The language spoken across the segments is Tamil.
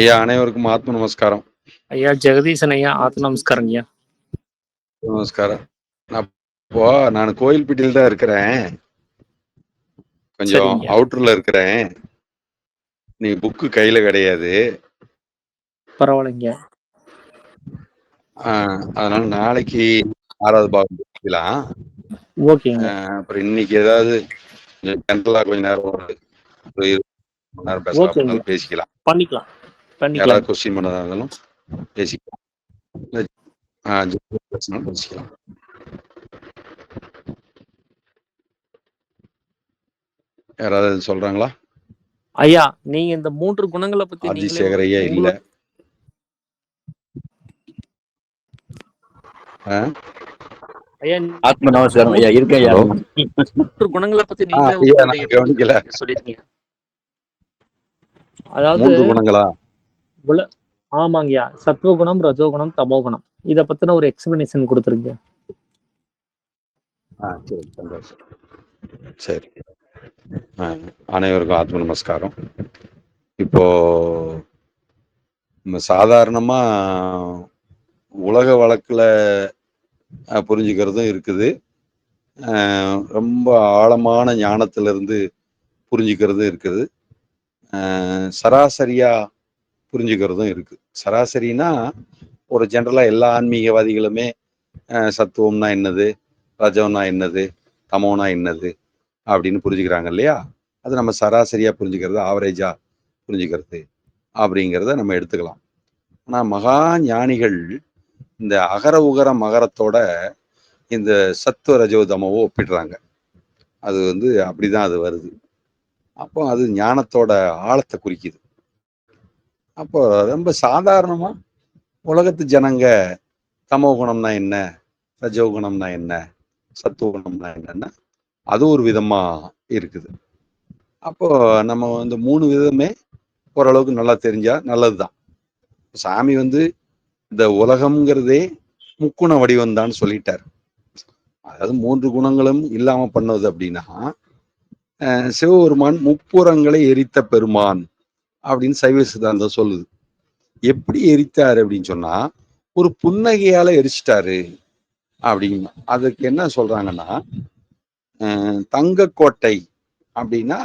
ஐயா அனைவருக்கும் ஆத்ம நமஸ்காரம். ஐயா ஜெகதீசன் ஐயா, ஆத்ம நமஸ்காரம் ஐயா. நமஸ்காரம். நான் கோயில்பட்டியில் தான் இருக்கிறேன், கொஞ்சம் சரிங்க. அவுட்டர்ல இருக்கிறேன். நீ புக்கு கையில கிடையாது. பரவாயில்லைங்க. அதனால நாளைக்கு 6வது பாகம் படிக்கலாம். ஓகேங்க. அப்புறம் இன்னைக்கு ஏதாவது ஜென்ரலா கொஞ்ச நேரம் ஒரு 20 மணி நேரம் பேசலாம் ஓகேங்க. அப்படின்னாலும் பேசிக்கலாம். பண்ணிக்கலாம். யாராவது கொஸ்டின் பண்ணதா இருந்தாலும் பேசிக்கலாம். பேசிக்கலாம். யாராவது சொல்றாங்களா? ஐயா நீங்க இந்த 3 குணங்களை பத்தி ஆதிசேகர் ஐயா இல்ல. ஐயா ஆத்ம நமஸ்காரம் ஐயா. இருக்க ஐயா. 3 குணங்களை பத்தி நீங்களே கவனிக்கல. சொல்லிருக்கீங்க. அதாவது 3 குணங்களா? ஆமாங்கய்யா, சத்துவகுணம், ரஜோகுணம், தமோகுணம். இத பத்தின ஒரு எக்ஸ்பிளனேஷன் கொடுத்துருங்க. சரி, சந்தோஷம். சரி, அனைவருக்கும் ஆத்ம நமஸ்காரம். இப்போ நம்ம சாதாரணமா உலக வழக்குல புரிஞ்சுக்கிறதும் இருக்குது, ரொம்ப ஆழமான ஞானத்திலிருந்து புரிஞ்சுக்கிறதும் இருக்குது, சராசரியா புரிஞ்சுக்கிறதும் இருக்கு. சராசரினா ஒரு ஜென்ரலா எல்லா ஆன்மீகவாதிகளுமே சத்துவம்னா என்னது, ரஜம்னா என்னது, தமோனா என்னது அப்படின்னு புரிஞ்சுக்கிறாங்க இல்லையா? அது நம்ம சராசரியா புரிஞ்சுக்கிறது, ஆவரேஜா புரிஞ்சுக்கிறது அப்படிங்கிறத நம்ம எடுத்துக்கலாம். ஆனா மகா ஞானிகள் இந்த அகர உகர மகரத்தோட இந்த சத்துவ ரஜோ தமோவோ ஒப்பிடுறாங்க. அது அப்படிதான் அது வருது. அப்போ அது ஞானத்தோட ஆழத்தை குறிக்குது. அப்போ ரொம்ப சாதாரணமா உலகத்து ஜனங்க தமோ குணம்னா என்ன, ரஜோ குணம்னா என்ன, சத்துவ குணம்னா என்னன்னா அது ஒரு விதமா இருக்குது. அப்போ நம்ம 3 விதமே ஓரளவுக்கு நல்லா தெரிஞ்சா நல்லதுதான். சாமி இந்த உலகம்ங்கிறதே முக்குண வடிவம் தான் சொல்லிட்டார். அதாவது 3 குணங்களும் இல்லாம பண்ணது அப்படின்னா சிவபெருமான் முப்புறங்களை எரித்த பெருமான் அப்படின்னு சைவ சித்தாந்தம் சொல்லுது. எப்படி எரித்தாரு அப்படின்னு சொன்னா ஒரு புன்னகையால எரிச்சிட்டாரு அப்படின்னு. அதுக்கு என்ன சொல்றாங்கன்னா, தங்கக்கோட்டை அப்படின்னா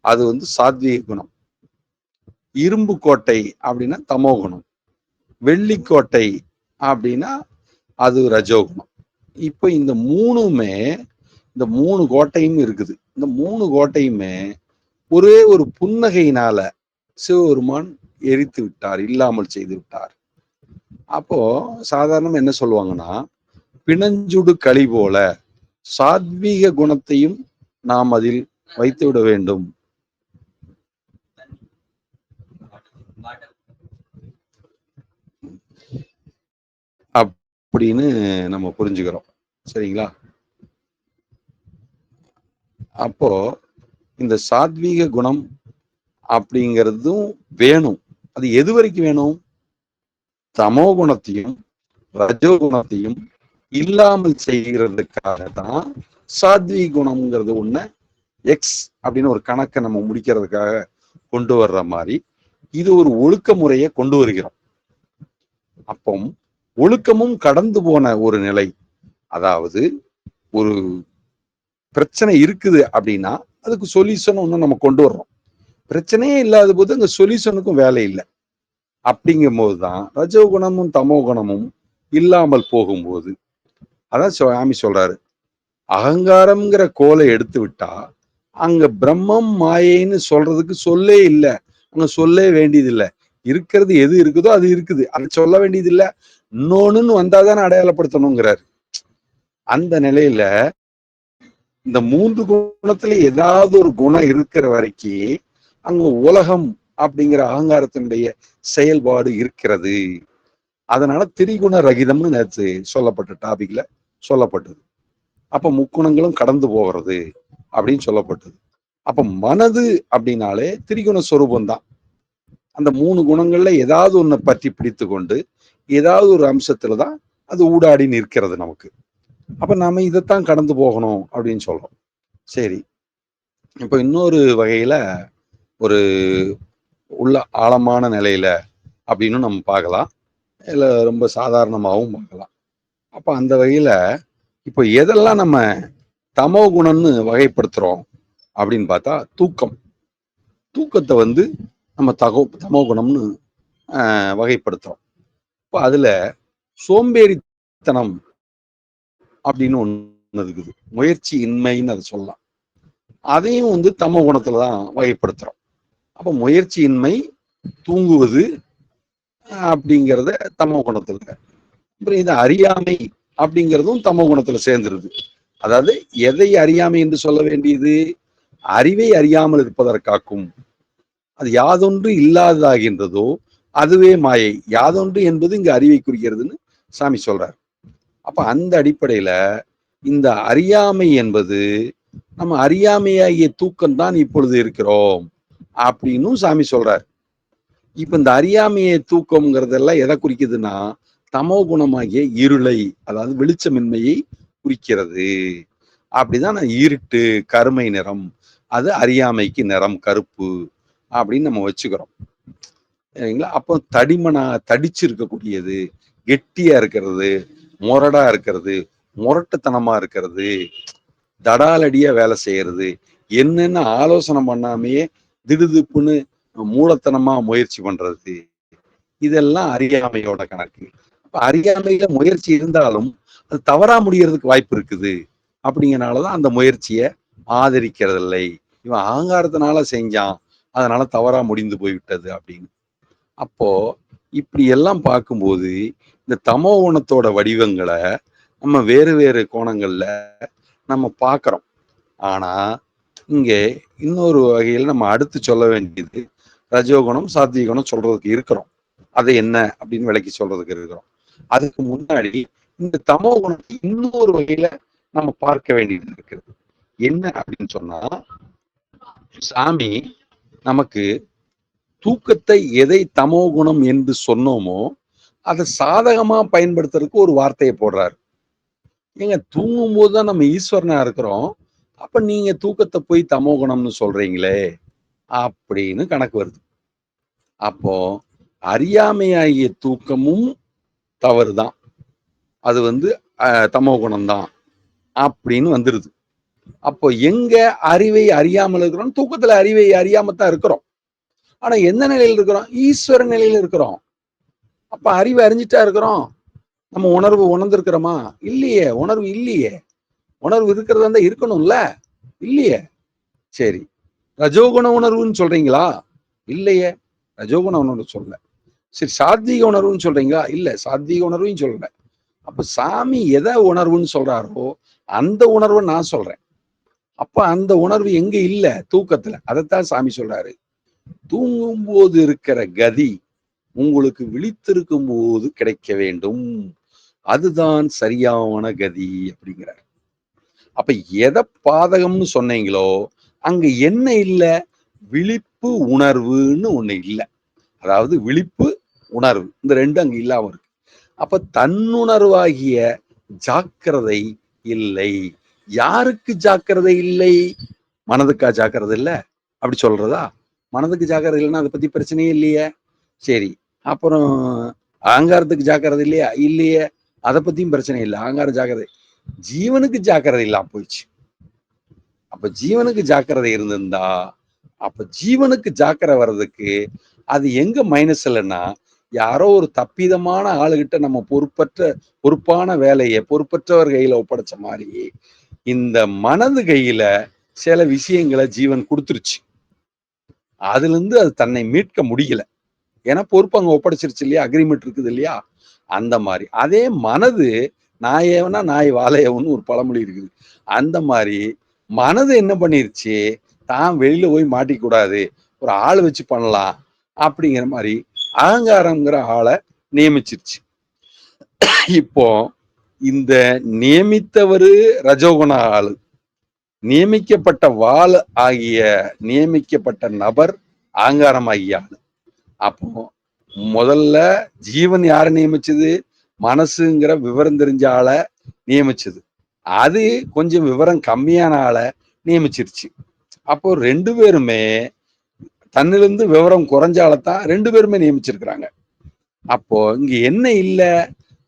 அது சாத்வீக குணம், இரும்பு கோட்டை அப்படின்னா தமோ குணம், வெள்ளிக்கோட்டை அப்படின்னா அது ரஜோகுணம். இப்ப இந்த 3மே, இந்த 3 கோட்டையும் இருக்குது. இந்த 3 கோட்டையுமே ஒரே ஒரு புன்னகையினால சிவபெருமான் எரித்து விட்டார், இல்லாமல் செய்து விட்டார். அப்போ சாதாரணமா என்ன சொல்லுவாங்கன்னா, பிணஞ்சுடு களி போல சாத்வீக குணத்தையும் நாம் அதில் வைத்து விட வேண்டும் அப்படின்னு நம்ம புரிஞ்சுக்கிறோம். சரிங்களா? அப்போ இந்த சாத்வீக குணம் அப்படிங்கிறதும் வேணும். அது எது வரைக்கும் வேணும்? தமோ குணத்தையும் ரஜோ குணத்தையும் இல்லாமல் செய்கிறதுக்காக தான் சாத்வீக குணம்ங்கிறது ஒண்ணு எக்ஸ் அப்படின்னு ஒரு கணக்கை நம்ம முடிக்கிறதுக்காக கொண்டு வர்ற மாதிரி இது ஒரு ஒழுக்க முறையை கொண்டு வருகிறோம். அப்போ ஒழுக்கமும் கடந்து போன ஒரு நிலை. அதாவது ஒரு பிரச்சனை இருக்குது அப்படின்னா அதுக்கு சொல்யூஷன் ஒண்ணு நம்ம கொண்டு வர்றோம். பிரச்சனையே இல்லாத போது அங்க சொல்யூஷனுக்கும் வேலை இல்லை. அப்படிங்கும் போதுதான் ரஜோகுணமும் தமோ குணமும் இல்லாமல் போகும்போது, அதான் சுவாமி சொல்றாரு, அகங்காரம்ங்கிற கோலை எடுத்து விட்டா அங்க பிரம்மம் மாயைன்னு சொல்றதுக்கு சொல்லே இல்லை, அங்க சொல்லே வேண்டியது இல்லை. இருக்கிறது எது இருக்குதோ அது இருக்குது, அதை சொல்ல வேண்டியது இல்லை. இன்னொன்னு வந்தாதானே அடையாளப்படுத்தணுங்கிறாரு. அந்த நிலையில இந்த 3 குணத்துல ஏதாவது ஒரு குணம் இருக்கிற வரைக்கும் அங்க உலகம் அப்படிங்கிற அகங்காரத்தினுடைய செயல்பாடு இருக்கிறது. அதனால திரிகுண ரகிதம்னு நேற்று சொல்லப்பட்ட டாபிக்ல சொல்லப்பட்டது. அப்ப முக்குணங்களும் கடந்து போகிறது அப்படின்னு சொல்லப்பட்டது. அப்ப மனது அப்படின்னாலே திரிகுண சொரூபம் தான். அந்த 3 குணங்கள்ல ஏதாவது ஒன்றை பற்றி பிடித்து கொண்டு ஏதாவது ஒரு அம்சத்துலதான் அது ஊடாடி நிற்கிறது நமக்கு. அப்ப நாம இதைத்தான் கடந்து போகணும் அப்படின்னு சொல்றோம். சரி, இப்ப இன்னொரு வகையில ஒரு உள்ள ஆழமான நிலையில அப்படின்னு நம்ம பார்க்கலாம், இல்ல ரொம்ப சாதாரணமாகவும் பார்க்கலாம். அப்ப அந்த வகையில இப்போ எதெல்லாம் நம்ம தமோ குணம்னு வகைப்படுத்துறோம் அப்படின்னு பார்த்தா, தூக்கத்தை வந்து நம்ம தமோ குணம்னு வகைப்படுத்துறோம். இப்போ அதுல சோம்பேறித்தனம் அப்படின்னு ஒண்ணு இருக்குது, முயற்சி இன்மைன்னு அதை சொல்லலாம். அதையும் வந்து தமோ குணத்துல தான் வகைப்படுத்துறோம். அப்ப முயற்சியின்மை, தூங்குவது அப்படிங்கிறத தமோ குணத்துல, அப்புறம் இது அறியாமை அப்படிங்கிறதும் தமோ குணத்துல சேர்ந்துருது. அதாவது எதை அறியாமை என்று சொல்ல வேண்டியது? அறிவை அறியாமல் இருப்பதற்காக்கும். அது யாதொன்று இல்லாததாகின்றதோ அதுவே மாயை. யாதொன்று என்பது இங்க அறிவை குறிக்கிறதுன்னு சாமி சொல்றார். அப்ப அந்த அடிப்படையில இந்த அறியாமை என்பது நம்ம அறியாமையாகிய தூக்கம் தான் இப்பொழுது இருக்கிறோம் அப்படின்னு சாமி சொல்றார். இப்ப இந்த அறியாமையை தூக்கம்ங்கிறதெல்லாம் எதை குறிக்குதுன்னா, தமோ குணமாகிய இருளை, அதாவது வெளிச்சமின்மையை குறிக்கிறது. அப்படிதான் இருட்டு, கருமை நிறம், அது அறியாமைக்கு நிறம் கருப்பு அப்படின்னு நம்ம வச்சுக்கிறோம், சரிங்களா? அப்போ தடிச்சு இருக்கக்கூடியது, கெட்டியா இருக்கிறது, முரடா இருக்கிறது, முரட்டுத்தனமா இருக்கிறது, தடாலடியா வேலை செய்யறது, என்னென்ன ஆலோசனை பண்ணாமையே திடுதிப்புன்னு மூலத்தனமா முயற்சி பண்றது, இதெல்லாம் அறியாமையோட கணக்கு. அப்ப அறியாமையில முயற்சி இருந்தாலும் அது தவறா முடியறதுக்கு வாய்ப்பு இருக்குது. அப்படிங்கறனாலதான் அந்த முயற்சியை ஆதரிக்கிறது இல்லை. இவன் அகங்காரத்தினால செஞ்சான், அதனால தவறா முடிந்து போய்விட்டது அப்படின்னு. அப்போ இப்படி எல்லாம் பார்க்கும்போது இந்த தமோ குணத்தோட வடிவங்களை நம்ம வேறு வேறு கோணங்கள்ல நம்ம பார்க்கிறோம். ஆனா இங்கே இன்னொரு வகையில் நம்ம அடுத்து சொல்ல வேண்டியது ரஜோகுணம், சாத்வீகுணம் சொல்றதுக்கு இருக்கிறோம். அது என்ன அப்படின்னு விளக்கி சொல்றதுக்கு இருக்கிறோம். அதுக்கு முன்னாடி இந்த தமோ குணத்தை இன்னொரு வகையில நம்ம பார்க்க வேண்டியது இருக்கிறது. என்ன அப்படின்னு சொன்னா, சாமி நமக்கு தூக்கத்தை எதை தமோ குணம் என்று சொன்னோமோ அதை சாதகமா பயன்படுத்துறதுக்கு ஒரு வார்த்தையை போடுறாரு. ஏங்க, தூங்கும் போதுதான் நம்ம ஈஸ்வரனா இருக்கிறோம், அப்ப நீங்க தூக்கத்தை போய் தமோ குணம்னு சொல்றீங்களே அப்படின்னு கணக்கு வருது. அப்போ அறியாமையாகிய தூக்கமும் தவறுதான், அது வந்து தமோ குணம்தான் அப்படின்னு வந்துருது. அப்போ எங்க அறிவை அறியாமல் இருக்கிறோம்? தூக்கத்துல அறிவை அறியாமத்தான் இருக்கிறோம். ஆனா எந்த நிலையில் இருக்கிறோம்? ஈஸ்வர நிலையில இருக்கிறோம். அப்ப அறிவை அறிஞ்சிட்டா இருக்கிறோம். நம்ம உணர்வு உணர்ந்திருக்கிறோமா? இல்லையே, உணர்வு இல்லையே. உணர்வு இருக்கிறதா இருந்தா இருக்கணும்ல, இல்லையே. சரி, ரஜோகுண உணர்வுன்னு சொல்றீங்களா? இல்லையே, ரஜோகுண உணர்வு சொல்ல. சரி, சாத்வீக உணர்வுன்னு சொல்றீங்களா? இல்ல, சாத்வீக உணர்வையும் சொல்லல. அப்ப சாமி எதை உணர்வுன்னு சொல்றாரோ அந்த உணர்வை நான் சொல்றேன். அப்ப அந்த உணர்வு எங்க இல்ல? தூக்கத்துல. அதைத்தான் சாமி சொல்றாரு. தூங்கும் போது இருக்கிற கதி உங்களுக்கு விழித்திருக்கும் போது கிடைக்க வேண்டும், அதுதான் சரியான கதி அப்படிங்கிறார். அப்ப எதை பாதகம்னு சொன்னீங்களோ அங்க என்ன இல்ல? விழிப்பு உணர்வுன்னு ஒண்ணு இல்லை. அதாவது விழிப்பு உணர்வு, இந்த ரெண்டு அங்க இல்லாம இருக்கு. அப்ப தன்னுணர்வாகிய ஜாக்கிரதை இல்லை. யாருக்கு ஜாக்கிரதை இல்லை? மனதுக்கா ஜாக்கிரதை இல்லை அப்படி சொல்றதா? மனதுக்கு ஜாக்கிரதை இல்லைன்னா அதை பத்தி பிரச்சனையே இல்லையே. சரி, அப்புறம் அகங்காரத்துக்கு ஜாக்கிரதை இல்லையா? இல்லையே, அதை பத்தியும் பிரச்சனை இல்லை. அகங்கார ஜாக்கிரதை, ஜீவனுக்கு ஜாக்கிரதை இல்லாம போயிடுச்சு. அப்ப ஜீவனுக்கு ஜாக்கிரதை இருந்திருந்தா, அப்ப ஜீவனுக்கு ஜாக்கிரதை வர்றதுக்கு அது எங்க மைனஸ் இல்லைன்னா, யாரோ ஒரு தப்பிதமான ஆளுகிட்ட நம்ம பொறுப்பான வேலையை பொறுப்பற்றவர் கையில ஒப்படைச்ச மாதிரி இந்த மனது கையில சில விஷயங்களை ஜீவன் கொடுத்துருச்சு. அதுல இருந்து அது தன்னை மீட்க முடியல. ஏன்னா பொறுப்பு அங்க ஒப்படைச்சிருச்சு இல்லையா, அக்ரிமெண்ட் இருக்குது இல்லையா. அந்த மாதிரி அதே மனது நாயவனா நாய் வாழையவன்னு ஒரு பழமொழி இருக்குது. அந்த மாதிரி மனது என்ன பண்ணிருச்சு, தான் வெளியில போய் மாட்டிக்கூடாது, ஒரு ஆள் வச்சு பண்ணலாம் அப்படிங்கிற மாதிரி அகங்காரங்கிற ஆளை நியமிச்சிருச்சு. இப்போ இந்த நியமித்தவரு ரஜோகுண ஆளு, நியமிக்கப்பட்ட வாள் ஆகிய நியமிக்கப்பட்ட நபர் அகங்காரம் ஆகிய ஆளு. அப்போ முதல்ல ஜீவன் யாரை நியமிச்சது? மனசுங்கிற விவரம் தெரிஞ்ச ஆளை நியமிச்சது. அது கொஞ்சம் விவரம் கம்மியான ஆளை நியமிச்சிருச்சு. அப்போ ரெண்டு பேருமே தன்னிலிருந்து விவரம் குறைஞ்சாலத்தான் 2 பேருமே நியமிச்சிருக்கிறாங்க. அப்போ இங்க என்ன இல்ல,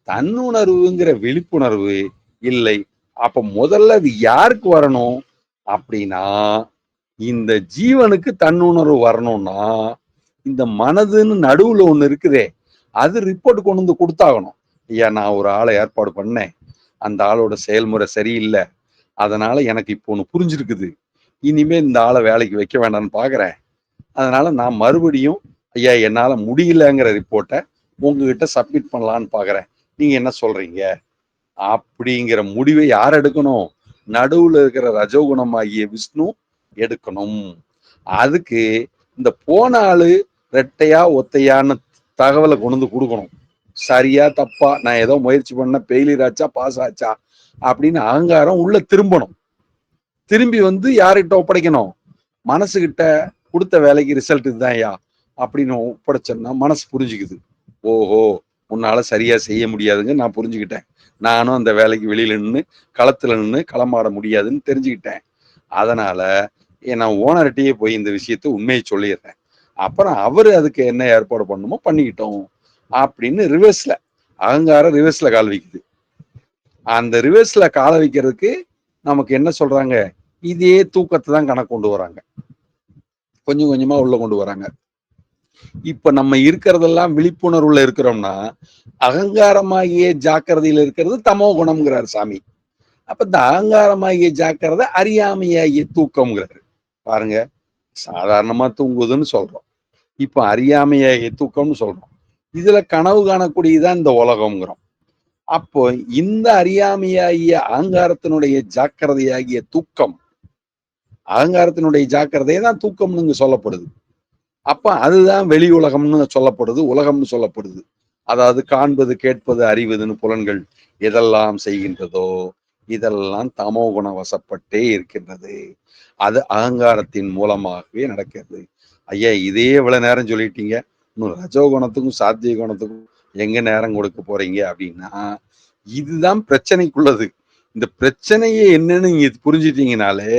தன்னுணர்வுங்கிற விழிப்புணர்வு இல்லை. அப்ப முதல்ல அது யாருக்கு வரணும் அப்படின்னா, இந்த ஜீவனுக்கு தன்னுணர்வு வரணும்னா இந்த மனதுன்னு நடுவுல ஒண்ணு இருக்குதே, அது ரிப்போர்ட் கொண்டு வந்து கொடுத்தாகணும். ஐயா, நான் ஒரு ஆளை ஏற்பாடு பண்ணேன், அந்த ஆளோட செயல்முறை சரியில்லை, அதனால எனக்கு இப்போ ஒண்ணு புரிஞ்சிருக்குது, இனிமே இந்த ஆளை வேலைக்கு வைக்க வேண்டாம்னு பாக்குறேன், அதனால நான் மறுபடியும் ஐயா என்னால முடியலங்கிற ரிப்போர்ட்டை உங்ககிட்ட சப்மிட் பண்ணலான்னு பாக்குறேன், நீங்க என்ன சொல்றீங்க அப்படிங்கிற முடிவை யார் எடுக்கணும்? நடுவுல இருக்கிற ரஜோகுணமாகிய விஷ்ணு எடுக்கணும். அதுக்கு இந்த போன ஆளு ரெட்டையா ஒத்தையான்னு தகவலை கொண்டு வந்து கொடுக்கணும். சரியா தப்பா, நான் ஏதோ முயற்சி பண்ண ஃபெயிலியர் ஆச்சா பாஸ் ஆச்சா அப்படின்னு அகங்காரம் உள்ள திரும்பணும். திரும்பி வந்து யார்கிட்ட ஒப்படைக்கணும்? மனசுகிட்ட. கொடுத்த வேலைக்கு ரிசல்ட் இதுதான் ஐயா அப்படின்னு ஒப்படைச்சோம்னா மனசு புரிஞ்சுக்குது. ஓஹோ, உன்னால சரியா செய்ய முடியாதுங்க, நான் புரிஞ்சுக்கிட்டேன், நானும் அந்த வேலைக்கு வெளியில நின்று களத்துல நின்று களமாட முடியாதுன்னு தெரிஞ்சுக்கிட்டேன், அதனால நான் ஓனர்கிட்டயே போய் இந்த விஷயத்த உண்மையை சொல்லிடுறேன், அப்புறம் அவரு அதுக்கு என்ன ஏற்பாடு பண்ணணுமோ பண்ணிக்கிட்டோம் அப்படின்னு ரிவர்ஸ்ல அகங்காரம் ரிவர்ஸ்ல கால் வைக்குது. அந்த ரிவர்ஸ்ல கால வைக்கிறதுக்கு நமக்கு என்ன சொல்றாங்க? இதே தூக்கத்தை தான் கணக்கு கொண்டு வராங்க, கொஞ்சம் கொஞ்சமா உள்ள கொண்டு வராங்க. இப்ப நம்ம இருக்கிறதெல்லாம் விழிப்புணர்வுல இருக்கிறோம்னா அகங்காரமாகிய ஜாக்கிரதையில இருக்கிறது தமோ குணம்ங்கிறார் சாமி. அப்ப இந்த அகங்காரமாகிய ஜாக்கிரதை அறியாமையாகிய தூக்கம்ங்கிறாரு. பாருங்க, சாதாரணமா தூங்குதுன்னு சொல்றோம், இப்ப அறியாமையாகிய தூக்கம்னு சொல்றோம். இதுல கனவு காணக்கூடியதான் இந்த உலகம்ங்கிறோம். அப்போ இந்த அறியாமையாகிய அகங்காரத்தினுடைய ஜாக்கிரதையாகிய தூக்கம், அகங்காரத்தினுடைய ஜாக்கிரதையை தான் தூக்கம்னு சொல்லப்படுது. அப்ப அதுதான் வெளி உலகம்னு சொல்லப்படுது, உலகம்னு சொல்லப்படுது. அதாவது காண்பது கேட்பது அறிவதுன்னு புலன்கள் எதெல்லாம் செய்கின்றதோ இதெல்லாம் தமோ குண வசப்பட்டே இருக்கின்றது. அது அகங்காரத்தின் மூலமாகவே நடக்கிறது. ஐயா, இதே இவ்வளவு நேரம் சொல்லிட்டீங்க, இன்னும் ரஜோகுணத்துக்கும் சாத்திய குணத்துக்கும் எங்க நேரம் கொடுக்க போறீங்க அப்படின்னா, இதுதான் பிரச்சனைக்குள்ளது. இந்த பிரச்சனையே என்னன்னு நீங்க புரிஞ்சுட்டீங்கனாலே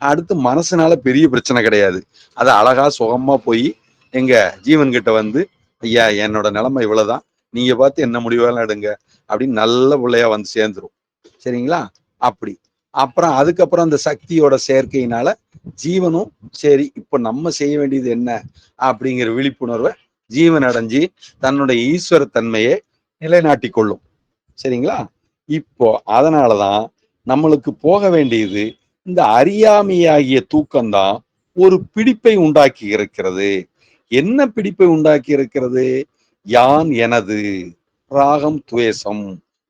அடுத்து மனசுனால பெரிய பிரச்சனை கிடையாது. அது அழகா சுகமா போய் எங்க ஜீவன் கிட்ட வந்து, ஐயா என்னோட நிலைமை இவ்வளவுதான், நீங்க பார்த்து என்ன முடிவெல்லாம் எடுங்க அப்படின்னு நல்ல பிள்ளையா வந்து சேர்ந்துரும். சரிங்களா? அப்படி அப்புறம் அதுக்கப்புறம் அந்த சக்தியோட சேர்க்கையினால ஜீவனும் சரி இப்ப நம்ம செய்ய வேண்டியது என்ன அப்படிங்கிற விழிப்புணர்வை ஜீவன் அடைஞ்சு தன்னுடைய ஈஸ்வர தன்மையை நிலைநாட்டி கொள்ளும். சரிங்களா? இப்போ அதனாலதான் நம்மளுக்கு போக வேண்டியது இந்த அறியாமையாகிய தூக்கம்தான் ஒரு பிடிப்பை உண்டாக்கி இருக்கிறது. என்ன பிடிப்பை உண்டாக்கி இருக்கிறது? யான் எனது, ராகம் துவேஷம்,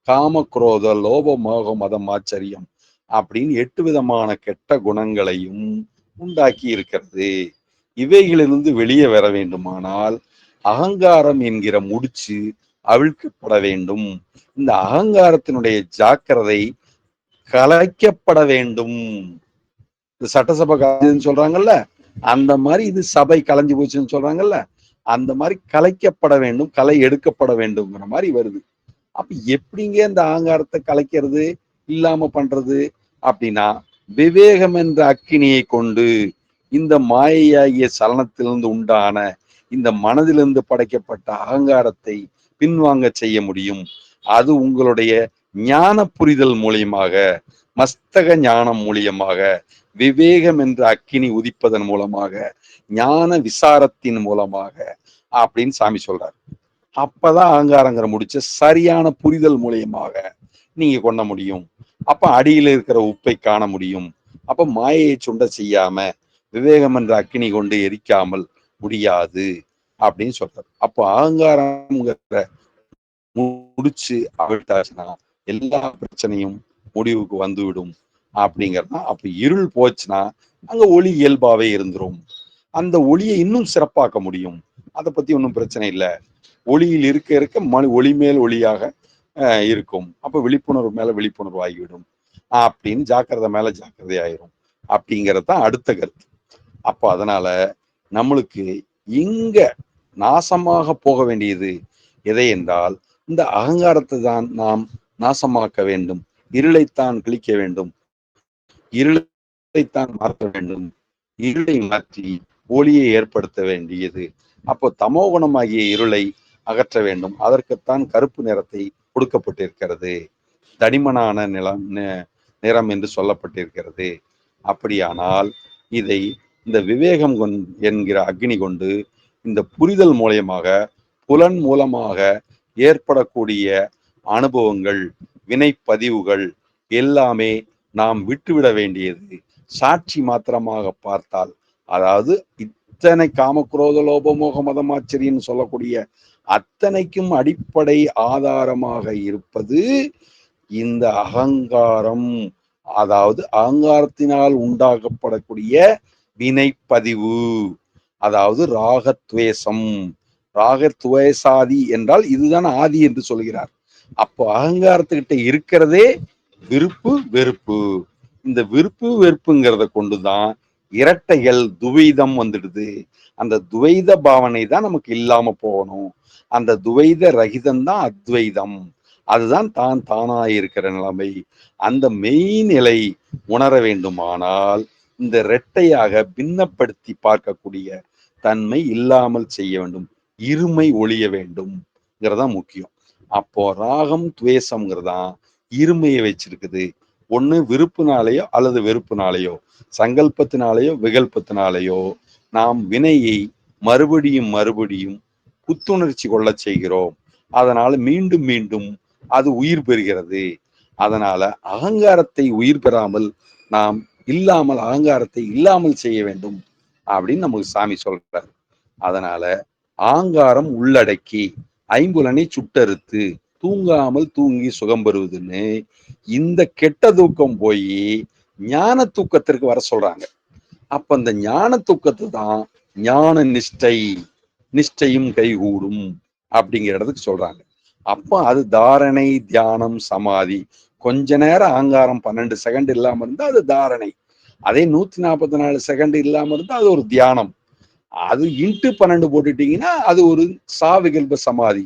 காம குரோத லோப மோக மதம் ஆச்சரியம் அப்படின்னு 8 விதமான கெட்ட குணங்களையும் உண்டாக்கி இருக்கிறது. இவைகளிலிருந்து வெளியே வர வேண்டுமானால் அகங்காரம் என்கிற முடிச்சு அவிழ்க்கப்பட வேண்டும். இந்த அகங்காரத்தினுடைய ஜாக்கிரதை கலைக்கப்பட வேண்டும். இந்த சட்டசபை கலைஞ்சுன்னு சொல்றாங்கல்ல, அந்த மாதிரி இது சபை கலைஞ்சு போச்சுன்னு சொல்றாங்கல்ல, அந்த மாதிரி கலைக்கப்பட வேண்டும், கலை எடுக்கப்பட வேண்டும்ங்கிற மாதிரி வருது. அப்ப எப்படிங்க இந்த அகங்காரத்தை கலைக்கிறது, இல்லாம பண்றது அப்படின்னா, விவேகம் என்ற அக்கினியை கொண்டு இந்த மாயையாகிய சலனத்திலிருந்து உண்டான இந்த மனதிலிருந்து படைக்கப்பட்ட அகங்காரத்தை பின்வாங்க செய்ய முடியும். அது உங்களுடைய ஞான புரிதல் மூலியமாக, மஸ்தக ஞானம் மூலியமாக, விவேகம் என்ற அக்கினி உதிப்பதன் மூலமாக, ஞான விசாரத்தின் மூலமாக அப்படின்னு சாமி சொல்றாரு. அப்பதான் அகங்காரங்கிற முடிச்ச சரியான புரிதல் மூலியமாக நீங்க கொண்ட முடியும். அப்ப அடியில இருக்கிற உப்பை காண முடியும். அப்ப மாயையை சுண்ட செய்யாம விவேகம் என்ற அக்கினி கொண்டு எரிக்காமல் முடியாது அப்படின்னு சொல்றாரு. அப்போ அகங்காரங்கிற முடிச்சு அவிழ்த்தாச்சுன்னா எல்லா பிரச்சனையும் முடிவுக்கு வந்துவிடும் அப்படிங்கிறதா. அப்ப இருள் போச்சுன்னா அங்க ஒளி இயல்பாவே இருந்துரும். அந்த ஒளியை இன்னும் சிறப்பாக்க முடியும். அதை பத்தி ஒன்றும் பிரச்சனை இல்லை. ஒளியில் இருக்க இருக்க ஒளி மேல் ஒளியாக இருக்கும். அப்ப விழிப்புணர்வு மேல விழிப்புணர்வு ஆகிவிடும் அப்படின்னு ஜாக்கிரதை மேல ஜாக்கிரதை ஆயிரும் அப்படிங்கிறது தான் அடுத்த கருத்து. அப்போ அதனால நம்மளுக்கு இங்க நாசமாக போக வேண்டியது எதை என்றால் இந்த அகங்காரத்தை தான் நாம் நாசமாக்க வேண்டும். இருளைத்தான் கிழிக்க வேண்டும், இருளைத்தான் மாற்ற வேண்டும். இருளை மாற்றி ஒளியை ஏற்படுத்த வேண்டியது. அப்போ தமோ குணமாகிய இருளை அகற்ற வேண்டும். அதற்குத்தான் கருப்பு நிறத்தை கொடுக்கப்பட்டிருக்கிறது. தடிமனான நிறம் என்று சொல்லப்பட்டிருக்கிறது. அப்படியானால் இதை இந்த விவேகம் என்கிற அக்னி கொண்டு இந்த புரிதல் மூலயமாக புலன் மூலமாக ஏற்படக்கூடிய அனுபவங்கள், வினைப்பதிவுகள் எல்லாமே நாம் விட்டுவிட வேண்டியது. சாட்சி மாத்திரமாக பார்த்தால், அதாவது இத்தனை காமக்ரோத லோபமோக மதமாச்சரியன்னு சொல்லக்கூடிய அத்தனைக்கும் அடிப்படை ஆதாரமாக இருப்பது இந்த அகங்காரம். அதாவது அகங்காரத்தினால் உண்டாக்கப்படக்கூடிய வினைப்பதிவு, அதாவது ராகத்வேஷம். ராகத்வேஷாதி என்றால் இதுதான் ஆதி என்று சொல்கிறார். அப்போ அகங்காரத்துக்கிட்ட இருக்கிறதே விருப்பு வெறுப்பு. இந்த விருப்பு வெறுப்புங்கிறத கொண்டுதான் இரட்டைகள் துவைதம் வந்துடுது. அந்த துவைத பாவனை தான் நமக்கு இல்லாம போகணும். அந்த துவைத ரகிதம் தான் அத்வைதம். அதுதான் தான் தானாயிருக்கிற நிலைமை. அந்த மெய்நிலை உணர வேண்டுமானால் இந்த இரட்டையாக பின்னப்படுத்தி பார்க்கக்கூடிய தன்மை இல்லாமல் செய்ய வேண்டும். இருமை ஒழிய வேண்டும்ங்கிறதான் முக்கியம். அப்போ ராகம் துவேஷம்ங்கிறதான் இருமையை வச்சிருக்குது. ஒண்ணு விருப்புனாலேயோ அல்லது வெறுப்புனாலேயோ, சங்கல்பத்தினாலேயோ விகல்பத்தினாலேயோ நாம் வினையை மறுபடியும் மறுபடியும் புத்துணர்ச்சி கொள்ள செய்கிறோம். அதனால மீண்டும் மீண்டும் அது உயிர் பெறுகிறது. அதனால அகங்காரத்தை உயிர் பெறாமல் நாம் இல்லாமல் அகங்காரத்தை இல்லாமல் செய்ய வேண்டும் அப்படின்னு நமக்கு சாமி சொல்றாரு. அதனால ஆங்காரம் உள்ளடக்கி ஐம்புலனை சுட்டறுத்து தூங்காமல் தூங்கி சுகம் பெறுவதுன்னு இந்த கெட்ட தூக்கம் போய் ஞான தூக்கத்திற்கு வர சொல்றாங்க. அப்ப அந்த ஞான தூக்கத்தை தான் ஞான நிஷ்டையும் கைகூடும் அப்படிங்கிற இடத்துக்கு சொல்றாங்க. அப்ப அது தாரணை, தியானம், சமாதி. கொஞ்ச நேரம் ஆங்காரம் 12 செகண்ட் இல்லாம இருந்தா அது தாரணை. அதே 144 செகண்ட் இல்லாம இருந்தா அது ஒரு தியானம். அது இன்ட்டு 12 போட்டுட்டீங்கன்னா அது ஒரு சாவிகல்ப சமாதி.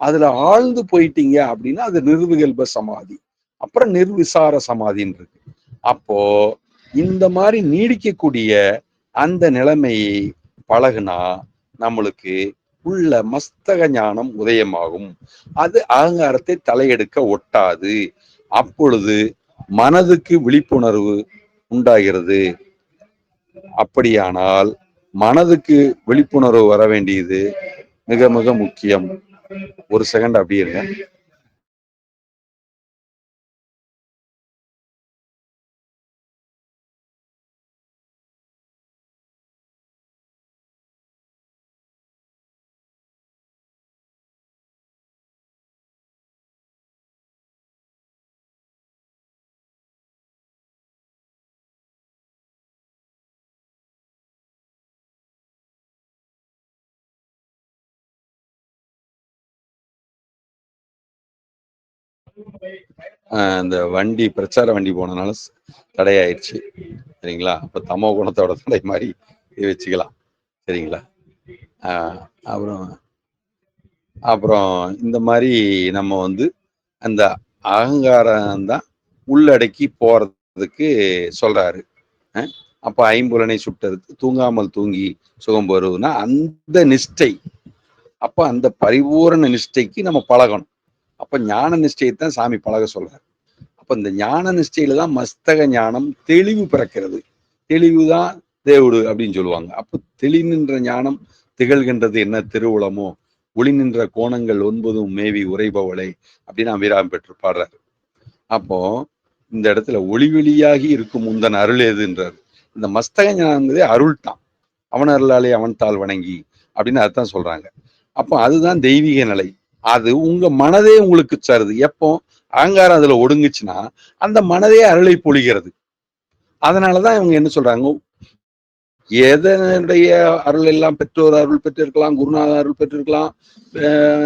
அதுல ஆழ்ந்து போயிட்டீங்க அப்படின்னா அது நிர்விகல்ப சமாதி. அப்புறம் நிர்விசார சமாதின்னு இருக்கு. அப்போ இந்த மாதிரி நீடிக்கக்கூடிய அந்த நிலைமையை பழகுனா நம்மளுக்கு உள்ள மஸ்தக ஞானம் உதயமாகும். அது அகங்காரத்தை தலையெடுக்க ஒட்டாது. அப்பொழுது மனதுக்கு விழிப்புணர்வு உண்டாகிறது. அப்படியானால் மனதுக்கு விழிப்புணர்வு வர வேண்டியது மிக மிக முக்கியம். ஒரு செகண்ட் அப்படியே இருங்க. இந்த வண்டி பிரச்சார வண்டி போனதுனால தடையாயிடுச்சு. சரிங்களா? அப்ப தமோ குணத்தோட தடை மாதிரி வச்சுக்கலாம். சரிங்களா? அப்புறம் இந்த மாதிரி நம்ம அந்த அகங்காரம் தான் உள்ளடக்கி போறதுக்கு சொல்றாரு. அப்ப ஐம்புலனை சுட்டறுத்து தூங்காமல் தூங்கி சுகம் வருதுன்னா அந்த நிஷ்டை. அப்ப அந்த பரிபூரண நிஷ்டைக்கு நம்ம பழகணும். அப்ப ஞான நிஷ்டையைத்தான் சாமி பழக சொல்றாரு. அப்ப இந்த ஞான நிஷ்டையில தான் மஸ்தக ஞானம் தெளிவு பிறக்கிறது. தெளிவுதான் தேவுடு அப்படின்னு சொல்லுவாங்க. அப்ப தெளிநின்ற ஞானம் திகழ்கின்றது என்ன திருவுளமோ ஒளி நின்ற கோணங்கள் 9 மேவி உரைபவளை அப்படின்னு அபிராமி பெற்று பாடுறாரு. அப்போ இந்த இடத்துல ஒளி வெளியாகி இருக்கும் முந்தன் அருள் எதுன்றாரு. இந்த மஸ்தக ஞானங்கிறதே அருள் தான். அவன் அருளாலே அவன் தாள் வணங்கி அப்படின்னு அதான் சொல்றாங்க. அப்போ அதுதான் தெய்வீக நிலை. அது உங்க மனதே உங்களுக்கு சாருது. எப்போ அகங்காரம் அதுல ஒடுங்குச்சுன்னா அந்த மனதே அருளை பொழிகிறது. அதனாலதான் இவங்க என்ன சொல்றாங்க, எதனுடைய அருள் எல்லாம் பெற்றோர் அருள் பெற்றிருக்கலாம், குருநாத அருள் பெற்றிருக்கலாம்,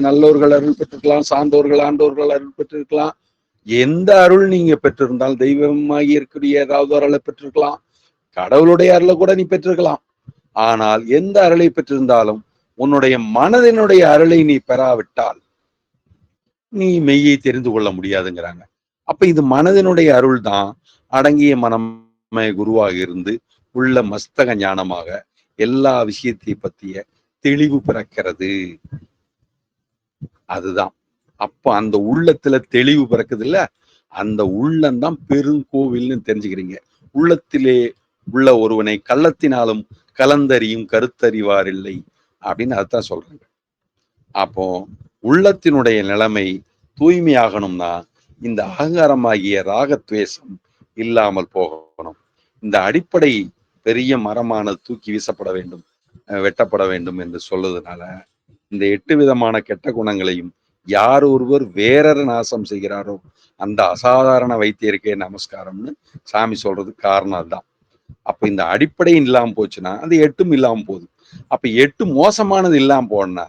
நல்லோர்கள் அருள் பெற்றிருக்கலாம், சான்றோர்கள் ஆண்டோர்கள் அருள் பெற்றிருக்கலாம். எந்த அருள் நீங்க பெற்றிருந்தால் தெய்வமாகி இருக்கக்கூடிய ஏதாவது அருளை பெற்றிருக்கலாம், கடவுளுடைய அருளை கூட நீ பெற்றிருக்கலாம். ஆனால் எந்த அருளை பெற்றிருந்தாலும் உன்னுடைய மனதினுடைய அருளை நீ பெறாவிட்டால் நீ மெய்யை தெரிந்து கொள்ள முடியாதுங்கிறாங்க. அப்ப இது மனதினுடைய அருள் தான் அடங்கிய மனமே குருவாக இருந்து உள்ள மஸ்தக ஞானமாக எல்லா விஷயத்தை பத்திய தெளிவு பிறக்கிறது. அதுதான் அப்ப அந்த உள்ளத்துல தெளிவு பிறக்குது இல்ல, அந்த உள்ளம்தான் பெருங்கோவில்னு தெரிஞ்சுக்கிறீங்க. உள்ளத்திலே உள்ள ஒருவனை கள்ளத்தினாலும் கலந்தறியும் கருத்தறிவார் இல்லை அப்படின்னு அதான் சொல்றாங்க. அப்போ உள்ளத்தினுடைய நிலைமை தூய்மையாகணும்னா இந்த அகங்காரமாகிய ராகத்வேஷம் இல்லாமல் போகணும். இந்த அடிப்படை பெரிய மரமானது தூக்கி வீசப்பட வேண்டும், வெட்டப்பட வேண்டும் என்று சொல்லுவதனால இந்த 8 விதமான கெட்ட குணங்களையும் யார் ஒருவர் வேறற நாசம் செய்கிறாரோ அந்த அசாதாரண வைத்தியருக்கே நமஸ்காரம்னு சாமி சொல்றதுக்கு காரணம் அதுதான். அப்ப இந்த அடிப்படை இல்லாம போச்சுன்னா அது 8ம் இல்லாம போகுது. அப்ப 8 மோசமானது இல்லாம போனா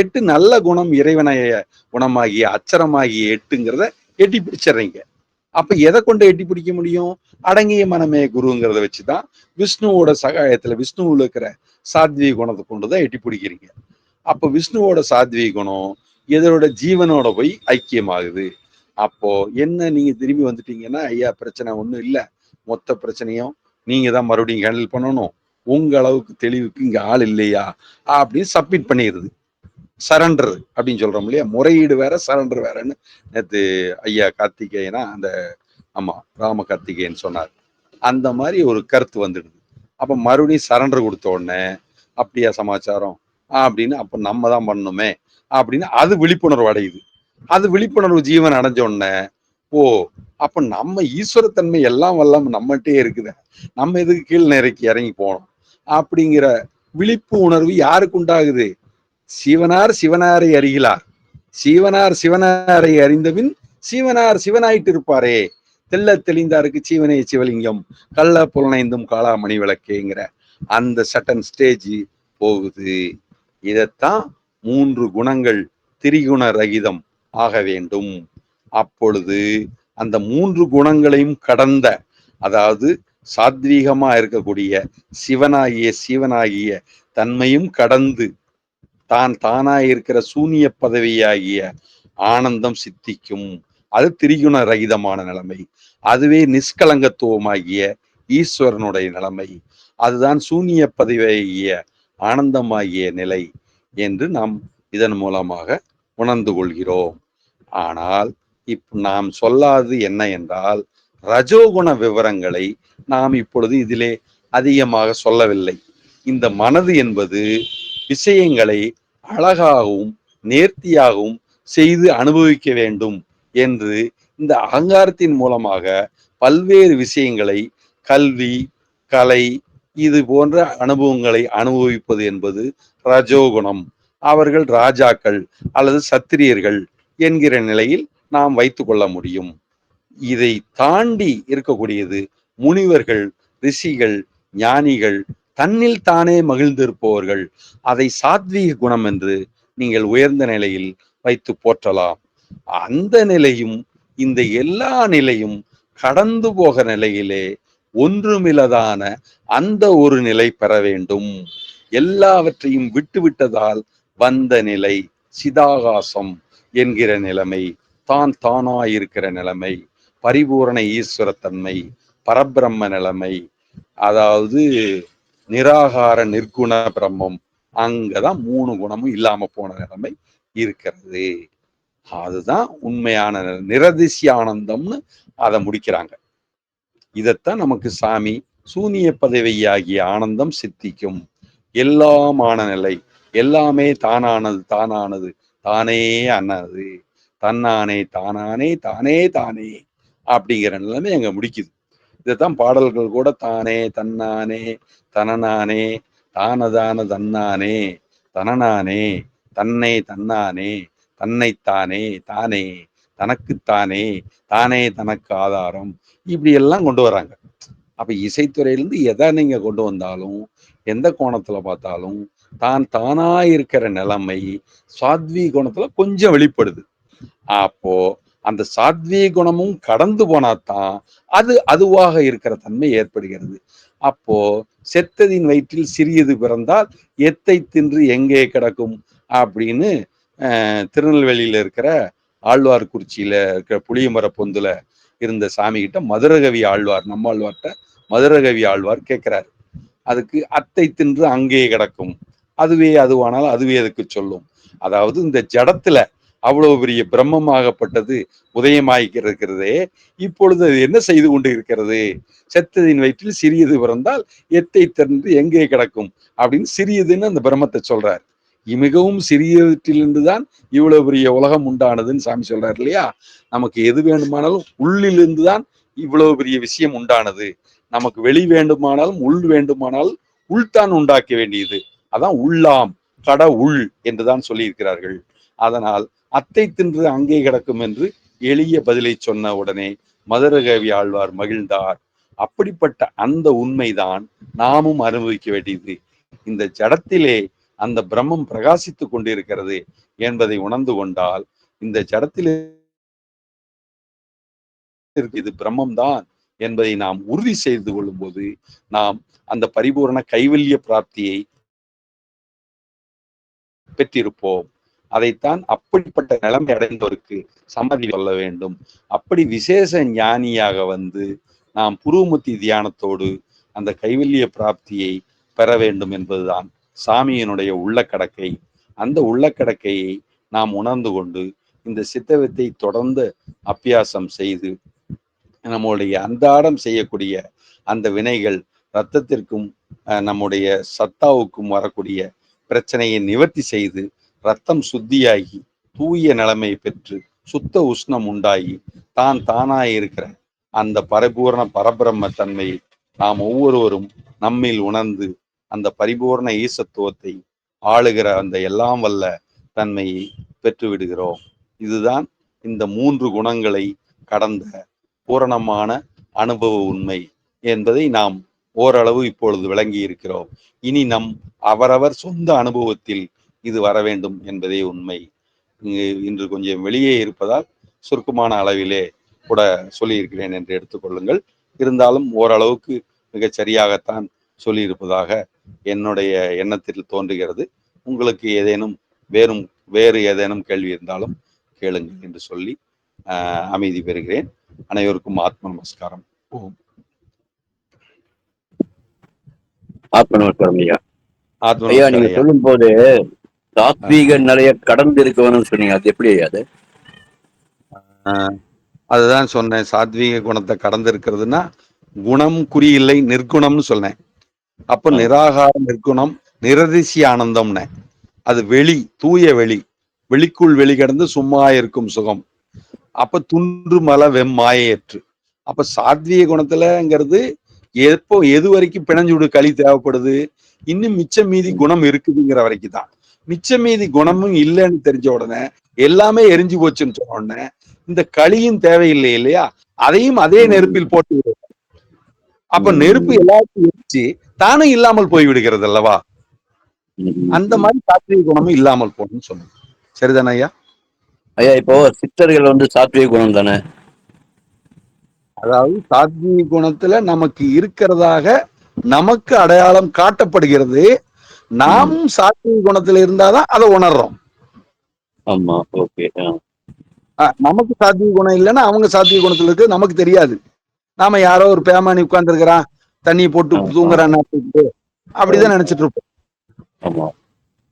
8 நல்ல குணம் இறைவனைய குணமாகிய அச்சரமாகிய 8ங்கிறத எட்டி பிடிச்சிடுறீங்க. அப்ப எதை கொண்டு எட்டி பிடிக்க முடியும்? அடங்கிய மனமே குருங்கிறத வச்சுதான் விஷ்ணுவோட சகாயத்துல விஷ்ணுவில் இருக்கிற சாத்வீக குணத்தை கொண்டுதான் எட்டி பிடிக்கிறீங்க. அப்ப விஷ்ணுவோட சாத்வீக குணம் இதோட ஜீவனோட போய் ஐக்கியமாகுது. அப்போ என்ன நீங்க திரும்பி வந்துட்டீங்கன்னா ஐயா பிரச்சனை ஒண்ணும் இல்லை, மொத்த பிரச்சனையும் நீங்க தான் மறுபடியும் ஹேண்டில் பண்ணணும், உங்க அளவுக்கு தெளிவுக்கு இங்க ஆள் இல்லையா அப்படின்னு சப்மிட் பண்ணிடுது. சரண்டர் அப்படின்னு சொல்றோம் இல்லையா, முறையீடு வேற சரண்டர் வேறன்னு நேற்று ஐயா கார்த்திகேயனா அந்த ஆமா ராம கார்த்திகேயன் சொன்னார். அந்த மாதிரி ஒரு கருத்து வந்துடுது. அப்ப மறுபடியும் சரண்டர் கொடுத்த உடனே அப்படியா சமாச்சாரம் அப்படின்னு அப்ப நம்ம தான் பண்ணணுமே அப்படின்னு அது விழிப்புணர்வு அடையுது. அது விழிப்புணர்வு ஜீவன் அடைஞ்ச உடனே ஓ அப்ப நம்ம ஈஸ்வரத்தன்மை எல்லாம் வல்லம் நம்மகிட்டே இருக்குது, நம்ம எதுக்கு கீழ் நிறைக்கு இறங்கி போனோம் அப்படிங்கிற விழிப்பு உணர்வு யாருக்கு உண்டாகுது? சிவனார் சிவனாரை அறிகிறார், சிவனார் சிவனாரை அறிந்தபின் சிவனார் சிவனாயிட்டு இருப்பாரே, தெல்ல தெளிந்தாருக்கு சீவனே சிவலிங்கம் கள்ள புலனைந்தும் காளாமணி விளக்கேங்கிற அந்த சட்டன் ஸ்டேஜ் போகுது. இதைத்தான் 3 குணங்கள் திரிகுண ரகிதம் ஆக வேண்டும். அப்பொழுது அந்த 3 குணங்களையும் கடந்த, அதாவது சாத்வீகமா இருக்கக்கூடிய சிவனாகிய தன்மையும் கடந்து தான் தானாய் இருக்கிற சூனிய பதவியாகிய ஆனந்தம் சித்திக்கும். அது திரிகுண ரகிதமான நிலைமை. அதுவே நிஷ்கலங்கத்துவமாகிய ஈஸ்வரனுடைய நிலைமை. அதுதான் சூனிய பதவியாகிய ஆனந்தமாகிய நிலை என்று நாம் இதன் மூலமாக உணர்ந்து கொள்கிறோம். ஆனால் நாம் சொல்லாது என்ன என்றால் ரஜோகுண விவரங்களை நாம் இப்பொழுது இதிலே அதிகமாக சொல்லவில்லை. இந்த மனது என்பது விஷயங்களை அழகாகவும் நேர்த்தியாகவும் செய்து அனுபவிக்க வேண்டும் என்று இந்த அகங்காரத்தின் மூலமாக பல்வேறு விஷயங்களை கல்வி கலை இது போன்ற அனுபவங்களை அனுபவிப்பது என்பது ரஜோகுணம். அவர்கள் ராஜாக்கள் அல்லது சத்திரியர்கள் என்கிற நிலையில் நாம் வைத்துக் கொள்ள முடியும். இதை தாண்டி இருக்கக்கூடியது முனிவர்கள், ரிஷிகள், ஞானிகள், தன்னில் தானே மகிழ்ந்திருப்பவர்கள். அதை சாத்வீக குணம் என்று நீங்கள் உயர்ந்த நிலையில் வைத்து போற்றலாம். அந்த நிலையும் இந்த எல்லா நிலையும் கடந்து போக நிலையிலே ஒன்றுமில்லதான அந்த ஒரு நிலை பெற வேண்டும். எல்லாவற்றையும் விட்டுவிட்டதால் வந்த நிலை சிதாகாசம் என்கிற நிலைமை, தான் தானாயிருக்கிற நிலைமை, பரிபூரண ஈஸ்வரத்தன்மை, பரபிரம்ம நிலைமை, அதாவது நிராகார நிர்குண பிரம்மம். அங்கதான் 3 குணமும் இல்லாம போன நிலைமை இருக்கிறது. அதுதான் உண்மையான நிரதிசிய ஆனந்தம்னு அதை முடிக்கிறாங்க. இதைத்தான் நமக்கு சாமி சூனிய பதவியாகிய ஆனந்தம் சித்திக்கும், எல்லாமான நிலை, எல்லாமே தானானது தானானது தானே அண்ணது, தன்னானே தானானே தானே தானே அப்படிங்கிற நிலைமை அங்க முடிக்குது. இதைத்தான் பாடல்கள் கூட தானே தன்னானே தனனானே தானதான தன்னானே தனனானே தன்னை தன்னானே தன்னைத்தானே தானே தனக்குத்தானே தானே தனக்கு ஆதாரம், இப்படி எல்லாம் கொண்டு வராங்க. அப்ப இசைத்துறையிலிருந்து எதை நீங்க கொண்டு வந்தாலும் எந்த கோணத்துல பார்த்தாலும் தான் தானா இருக்கிற நிலைமை சாத்வீக குணத்துல கொஞ்சம் வெளிப்படுது. அப்போ அந்த சாத்வீக குணமும் கடந்து போனாதான் அது அதுவாக இருக்கிற தன்மை ஏற்படுகிறது. அப்போ செத்ததின் வயிற்றில் சிறியது பிறந்தால் எத்தை தின்று எங்கே கிடக்கும் அப்படின்னு திருநெல்வேலியில இருக்கிற ஆழ்வார்குறிச்சியில இருக்கிற புளியமர பொந்துல இருந்த சாமி கிட்ட மதுரகவி ஆழ்வார், நம்மாழ்வார்கிட்ட மதுரகவி ஆழ்வார் கேட்கிறாரு, அதுக்கு அத்தை தின்று அங்கே கிடக்கும், அதுவே அதுவானால் அதுவே அதுக்கு சொல்லும். அதாவது இந்த ஜடத்துல அவ்வளவு பெரிய பிரம்மமாகப்பட்டது உதயமாயிருக்கிறதே, இப்பொழுது அது என்ன செய்து கொண்டு இருக்கிறது? செத்ததின் வயிற்றில் சிறியது பிறந்தால் எத்தை தின்று எங்கே கிடக்கும் அப்படின்னு சிறியதுன்னு அந்த பிரம்மத்தை சொல்றார். மிகவும் சிறியவற்றிலிருந்துதான் இவ்வளவு பெரிய உலகம் உண்டானதுன்னு சாமி சொல்றாரு இல்லையா? நமக்கு எது வேண்டுமானாலும் உள்ளிலிருந்து தான் இவ்வளவு பெரிய விஷயம் உண்டானது. நமக்கு வெளி வேண்டுமானாலும் உள் வேண்டுமானாலும் உள்தான் உண்டாக்க வேண்டியது. அதான் உள்ளாம் கட உள் என்றுதான் சொல்லியிருக்கிறார்கள். அதனால் அத்தை தின்று அங்கே கிடக்கும் என்று எளிய பதிலை சொன்ன உடனே மதுரகவி ஆழ்வார் மகிழ்ந்தார். அப்படிப்பட்ட அந்த உண்மைதான் நாமும் அனுபவிக்க வேண்டியது. இந்த ஜடத்திலே அந்த பிரம்மம் பிரகாசித்துக் கொண்டிருக்கிறது என்பதை உணர்ந்து கொண்டால், இந்த ஜடத்தில் இது பிரம்மம் தான் என்பதை நாம் உறுதி செய்து கொள்ளும் போது நாம் அந்த பரிபூரண கைவல்ய பிராப்தியை பெற்றிருப்போம். அதைத்தான் அப்படிப்பட்ட நிலைமை அடைந்தவருக்கு சம்மதி சொல்ல வேண்டும். அப்படி விசேஷ ஞானியாக வந்து நாம் புருவமத்தி தியானத்தோடு அந்த கைவல்ய பிராப்தியை பெற வேண்டும் என்பதுதான் சாமியினுடைய உள்ளக்கடக்கை. அந்த உள்ளக்கடக்கையை நாம் உணர்ந்து கொண்டு இந்த சித்தவத்தை தொடர்ந்து அபியாசம் செய்து நம்முடைய அன்றாடம் செய்யக்கூடிய அந்த வினைகள் இரத்தத்திற்கும் நம்முடைய சத்தாவுக்கும் வரக்கூடிய பிரச்சனையை நிவர்த்தி செய்து ரத்தம் சுத்தியாகி தூய நிலைமை பெற்று சுத்த உஷ்ணம் உண்டாகி தான் தானாய் இருக்கிற அந்த பரிபூர்ண பரபிரம்ம தன்மையை நாம் ஒவ்வொருவரும் நம்மில் உணர்ந்து அந்த பரிபூர்ண ஈசத்துவத்தை ஆளுகிற அந்த எல்லாம் வல்ல தன்மையை பெற்று விடுகிறோம். இதுதான் இந்த 3 குணங்களை கடந்த பூரணமான அனுபவ உண்மை என்பதை நாம் ஓரளவு இப்பொழுது விளங்கி இருக்கிறோம். இனி நம் அவரவர் சொந்த அனுபவத்தில் இது வர வேண்டும் என்பதே உண்மை. இன்று கொஞ்சம் வெளியே இருப்பதால் சுருக்கமான அளவிலே கூட சொல்லியிருக்கிறேன் என்று எடுத்துக்கொள்ளுங்கள். இருந்தாலும் ஓரளவுக்கு மிகச் சரியாகத்தான் சொல்லியிருப்பதாக என்னுடைய எண்ணத்தில் தோன்றுகிறது. உங்களுக்கு ஏதேனும் வேறு ஏதேனும் கேள்வி இருந்தாலும் கேளுங்கள் என்று சொல்லி அமைதி பெறுகிறேன். அனைவருக்கும் ஆத்ம நமஸ்காரம். ஆத்ம நமஸ்காரம் ஐயா. ஆத்ம ஐயா, நீங்க நமஸ்காரம். சொல்லும் போது சாத்வீக நிலைய கடந்து இருக்கணும்னு சொன்னீங்க, அது எப்படி ஐயா? அது அதுதான் சொன்னேன். சாத்வீக குணத்தை கடந்து இருக்கிறதுனா குணம் குறியில்லை, நிர்குணம்னு சொன்னேன். அப்ப நிராகார நிர்குணம் நிரதிசி ஆனந்தம்னு, அது வெளி, தூய வெளி, வெளிக்குள் வெளி கடந்து சும்மா இருக்கும் சுகம். அப்ப துன்று மல வெம்மாயற்று. அப்ப சாத்வீக குணத்துலங்கிறது எப்போ எது வரைக்கும் பிணைஞ்சுடு களி தேவைப்படுது? இன்னும் மிச்ச மீதி குணம் இருக்குதுங்கிற வரைக்கும் தான். மிச்ச மீதி குணமும் இல்லைன்னு தெரிஞ்ச உடனே எல்லாமே எரிஞ்சு போச்சுன்னு சொன்ன உடனே இந்த களியும் தேவையில்லை இல்லையா? அதையும் அதே நெருப்பில் போட்டு விடுறது. அப்ப நெருப்பு எல்லாத்தையும் எரிச்சு தானும் இல்லாமல் போய் விடுகிறது அல்லவா? அந்த மாதிரி சாத்வீக குணமும் இல்லாமல் போகணும்னு சொன்னேன். சரிதானே ஐயா? ஐயா, இப்போ சித்தர்கள் வந்து சாத்வீக குணம் தானே? அதாவது சாத்வீக குணத்துல நமக்கு இருக்கிறதாக நமக்கு அடையாளம் காட்டப்படுகிறது. நாமும் சாத்வீக குணத்துல இருந்தாதான் அதை உணர்றோம். ஆமா, ஓகே. நமக்கு சாத்வீக குணம் இல்லைன்னா அவங்க சாத்வீக குணத்துல இருக்கு நமக்கு தெரியாது. நாம யாரோ ஒரு பேமானி உட்கார்ந்து இருக்கிறான், தண்ணியை போட்டு தூங்குறான் அப்படிதான் நினைச்சிட்டு இருப்போம்.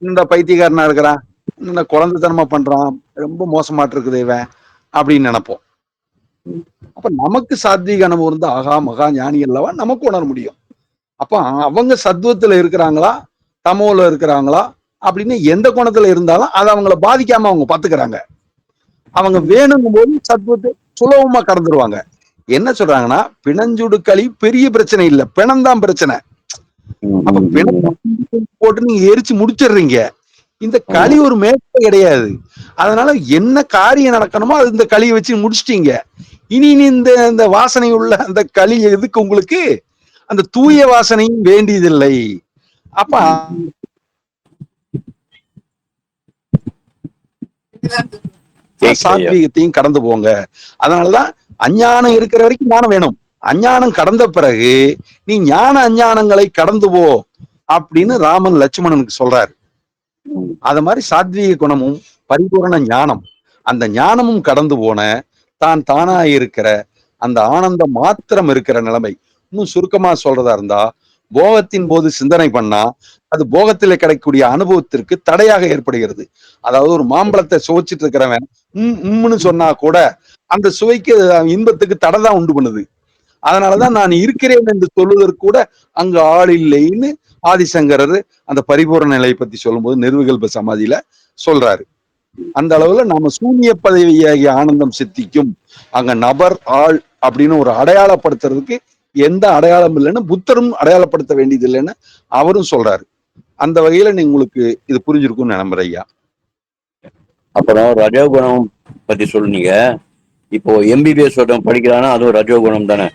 இந்த பைத்தியக்காரனா இருக்கிறான், இந்த குழந்தைத்தனமா பண்றான், ரொம்ப மோசமாட்டு இருக்குது இவன் அப்படின்னு நினைப்போம். அப்ப நமக்கு சாத்வீக அனுபவம் இருந்தா ஆகா மகா ஞானி அல்லவா நமக்கு உணர முடியும். அப்ப அவங்க சத்துவத்துல இருக்கிறாங்களா தமோல இருக்கிறாங்களா அப்படின்னு எந்த குணத்துல இருந்தாலும் அதை அவங்கள பாதிக்காம அவங்க பாத்துக்கிறாங்க. அவங்க வேணுங்கும் போது சத்துவத்தை சுலபமா கடந்துருவாங்க. என்ன சொல்றாங்கன்னா, பிணஞ்சுடு களி பெரிய பிரச்சனை இல்ல, பிணம்தான் பிரச்சனை. அப்ப பிணம் போட்டு நீங்க எரிச்சு முடிச்சிடுறீங்க. இந்த களி ஒரு மேட்டை கிடையாது. அதனால என்ன காரியம் நடக்கணுமோ அது இந்த களியை வச்சு முடிச்சிட்டீங்க. இனி இந்த வாசனை உள்ள அந்த களி எதுக்கு உங்களுக்கு? அந்த தூய வாசனையும் வேண்டியதில்லை. அப்ப சாத்வீகத்தையும் கடந்து போங்க. அதனாலதான் அஞ்ஞானம் இருக்கிற வரைக்கும் ஞானம் வேணும். அஞ்ஞானம் கடந்த பிறகு நீ ஞான அஞ்ஞானங்களை கடந்து போ அப்படின்னு ராமன் லட்சுமணனுக்கு சொல்றாரு. அது மாதிரி சாத்வீக குணமும் பரிபூரண ஞானம், அந்த ஞானமும் கடந்து போன தான் தானா இருக்கிற அந்த ஆனந்தம் மாத்திரம் இருக்கிற நிலைமை. இன்னும் சுருக்கமா சொல்றதா இருந்தா போகத்தின் போது சிந்தனை பண்ணா அது போகத்தில் கிடைக்கக்கூடிய அனுபவத்திற்கு தடையாக ஏற்படுகிறது. அதாவது ஒரு மாம்பழத்தை சுவைச்சிட்டு இருக்கிறவன் உம்னு சொன்னா கூட அந்த சுவைக்கு இன்பத்துக்கு தடை தான் உண்டு பண்ணுது. அதனாலதான் நான் இருக்கிறேன் என்று சொல்வதற்கு கூட அங்கு ஆள் இல்லைன்னு ஆதிசங்கரர் அந்த பரிபூரண நிலையை பத்தி சொல்லும்போது நிர்விகல்ப சமாதியில சொல்றாரு. அந்த அளவுல நாம சூன்ய பதவியாகிய ஆனந்தம் சித்திக்கும். அங்க நபர் ஆள் அப்படின்னு ஒரு அடையாளப்படுத்துறதுக்கு எந்த அடையாளம் இல்லைன்னு புத்தரும் அடையாளப்படுத்த வேண்டியது இல்லைன்னு அவரும் சொல்றாரு. அந்த வகையில நீ உங்களுக்கு இது புரிஞ்சிருக்கும்னு நம்புறேன் ஐயா. அப்புறம் ரஜோகுணம் பத்தி சொல்லுனீங்க. இப்போ எம்பிபிஎஸ் படிக்கிறானா அதுவும் ரஜோகுணம் தானே?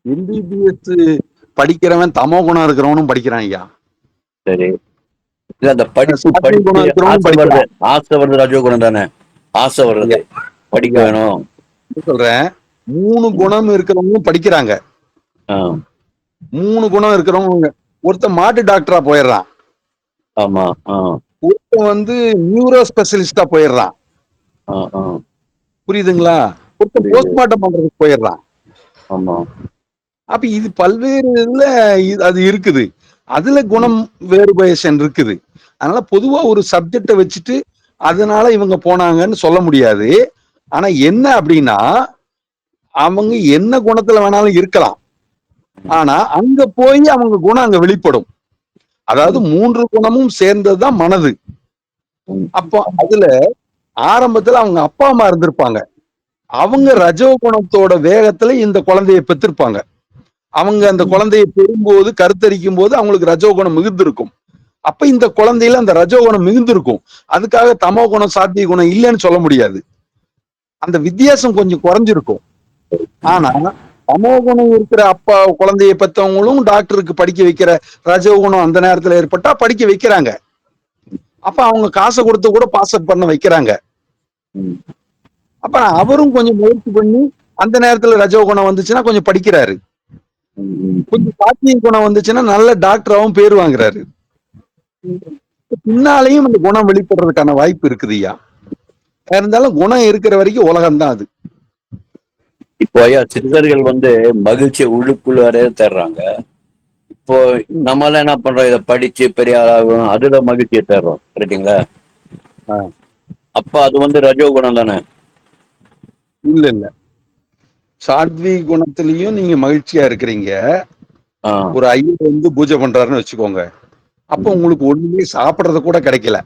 எம்பிபிஎஸ் படிக்கிறவன் தமோ குணம் இருக்கிறவனும் படிக்கிறான் ஐயா. சரி, இல்ல அந்த படிப்பு ஆசை வருது ரஜோகுணம் தானே? ஆசை வருது, படிக்க வேணும் சொல்றேன். 3 குணம் இருக்கிறவங்களும் படிக்கிறாங்க. 3 குணம் இருக்கிறவங்க ஒருத்தன் மாட்டு டாக்டரா போயிடுறான். ஆமா. ஒருத்தன் வந்து நியூரோ ஸ்பெஷலிஸ்டா போயிடுறான். புரியுதுங்களா? ஒருத்தன் போஸ்ட்மார்ட்டம் பண்றதுக்கு போயிடுறான். ஆமா. அப்ப இது பல்வேறு இதுல அது இருக்குது. அதுல குணம் வேறுபயேஷன் இருக்குது. அதனால பொதுவா ஒரு சப்ஜெக்ட வச்சுட்டு அதனால இவங்க போனாங்கன்னு சொல்ல முடியாது. ஆனா என்ன அப்படின்னா அவங்க என்ன குணத்துல வேணாலும் இருக்கலாம். ஆனா அங்க போய் அவங்க குணம் அங்க வெளிப்படும். அதாவது 3 குணமும் சேர்ந்ததுதான் மனது. அப்போ அதுல ஆரம்பத்துல அவங்க அப்பா அம்மா இருந்திருப்பாங்க. அவங்க ரஜோ குணத்தோட வேகத்துல இந்த குழந்தைய பெற்றிருப்பாங்க. அவங்க அந்த குழந்தையை பெறும்போது கருத்தரிக்கும் போது அவங்களுக்கு ரஜோகுணம் மிகுந்திருக்கும். அப்ப இந்த குழந்தையில அந்த ரஜோகுணம் மிகுந்திருக்கும். அதுக்காக தமோ குணம் சாத்திய குணம் இல்லைன்னு சொல்ல முடியாது. அந்த வித்தியாசம் கொஞ்சம் குறைஞ்சிருக்கும். ஆனா தமோ குணம் இருக்கிற அப்பா குழந்தைய பெற்றவங்களும் டாக்டருக்கு படிக்க வைக்கிற ரஜோகுணம் அந்த நேரத்துல ஏற்பட்டா படிக்க வைக்கிறாங்க. அப்ப அவங்க காசை கொடுத்து கூட பாஸ் பண்ண வைக்கிறாங்க. அப்ப அவரும் கொஞ்சம் முயற்சி பண்ணி அந்த நேரத்துல ரஜோகுணம் வந்துச்சுன்னா கொஞ்சம் படிக்கிறாரு. கொஞ்சம் சாத்திய குணம் வந்துச்சுன்னா நல்ல டாக்டராவும் பேர் வாங்குறாரு. பின்னாலையும் அந்த குணம் வெளிப்படுறதுக்கான வாய்ப்பு இருக்குதுயா. இருந்தாலும் குணம் இருக்கிற வரைக்கும் உலகம் தான் அது. இப்போ ஐயா சித்தர்கள் வந்து மகிழ்ச்சியை உள்ளுக்குள்ளாரே தர்றாங்க. இப்போ நம்மளால என்ன பண்றோம், இதை படிச்சு பெரிய ஆளாகும் அதுல மகிழ்ச்சியை தர்றோம். கரெக்டுங்களா? அப்ப அது வந்து ரஜோ குணம் தானே? இல்ல இல்ல, சாத்வி குணத்திலையும் நீங்க மகிழ்ச்சியா இருக்கிறீங்க. ஒரு ஐயர் வந்து பூஜை பண்றாருன்னு வச்சுக்கோங்க. அப்ப உங்களுக்கு ஒண்ணுமே சாப்பிடறது கூட கிடைக்கல.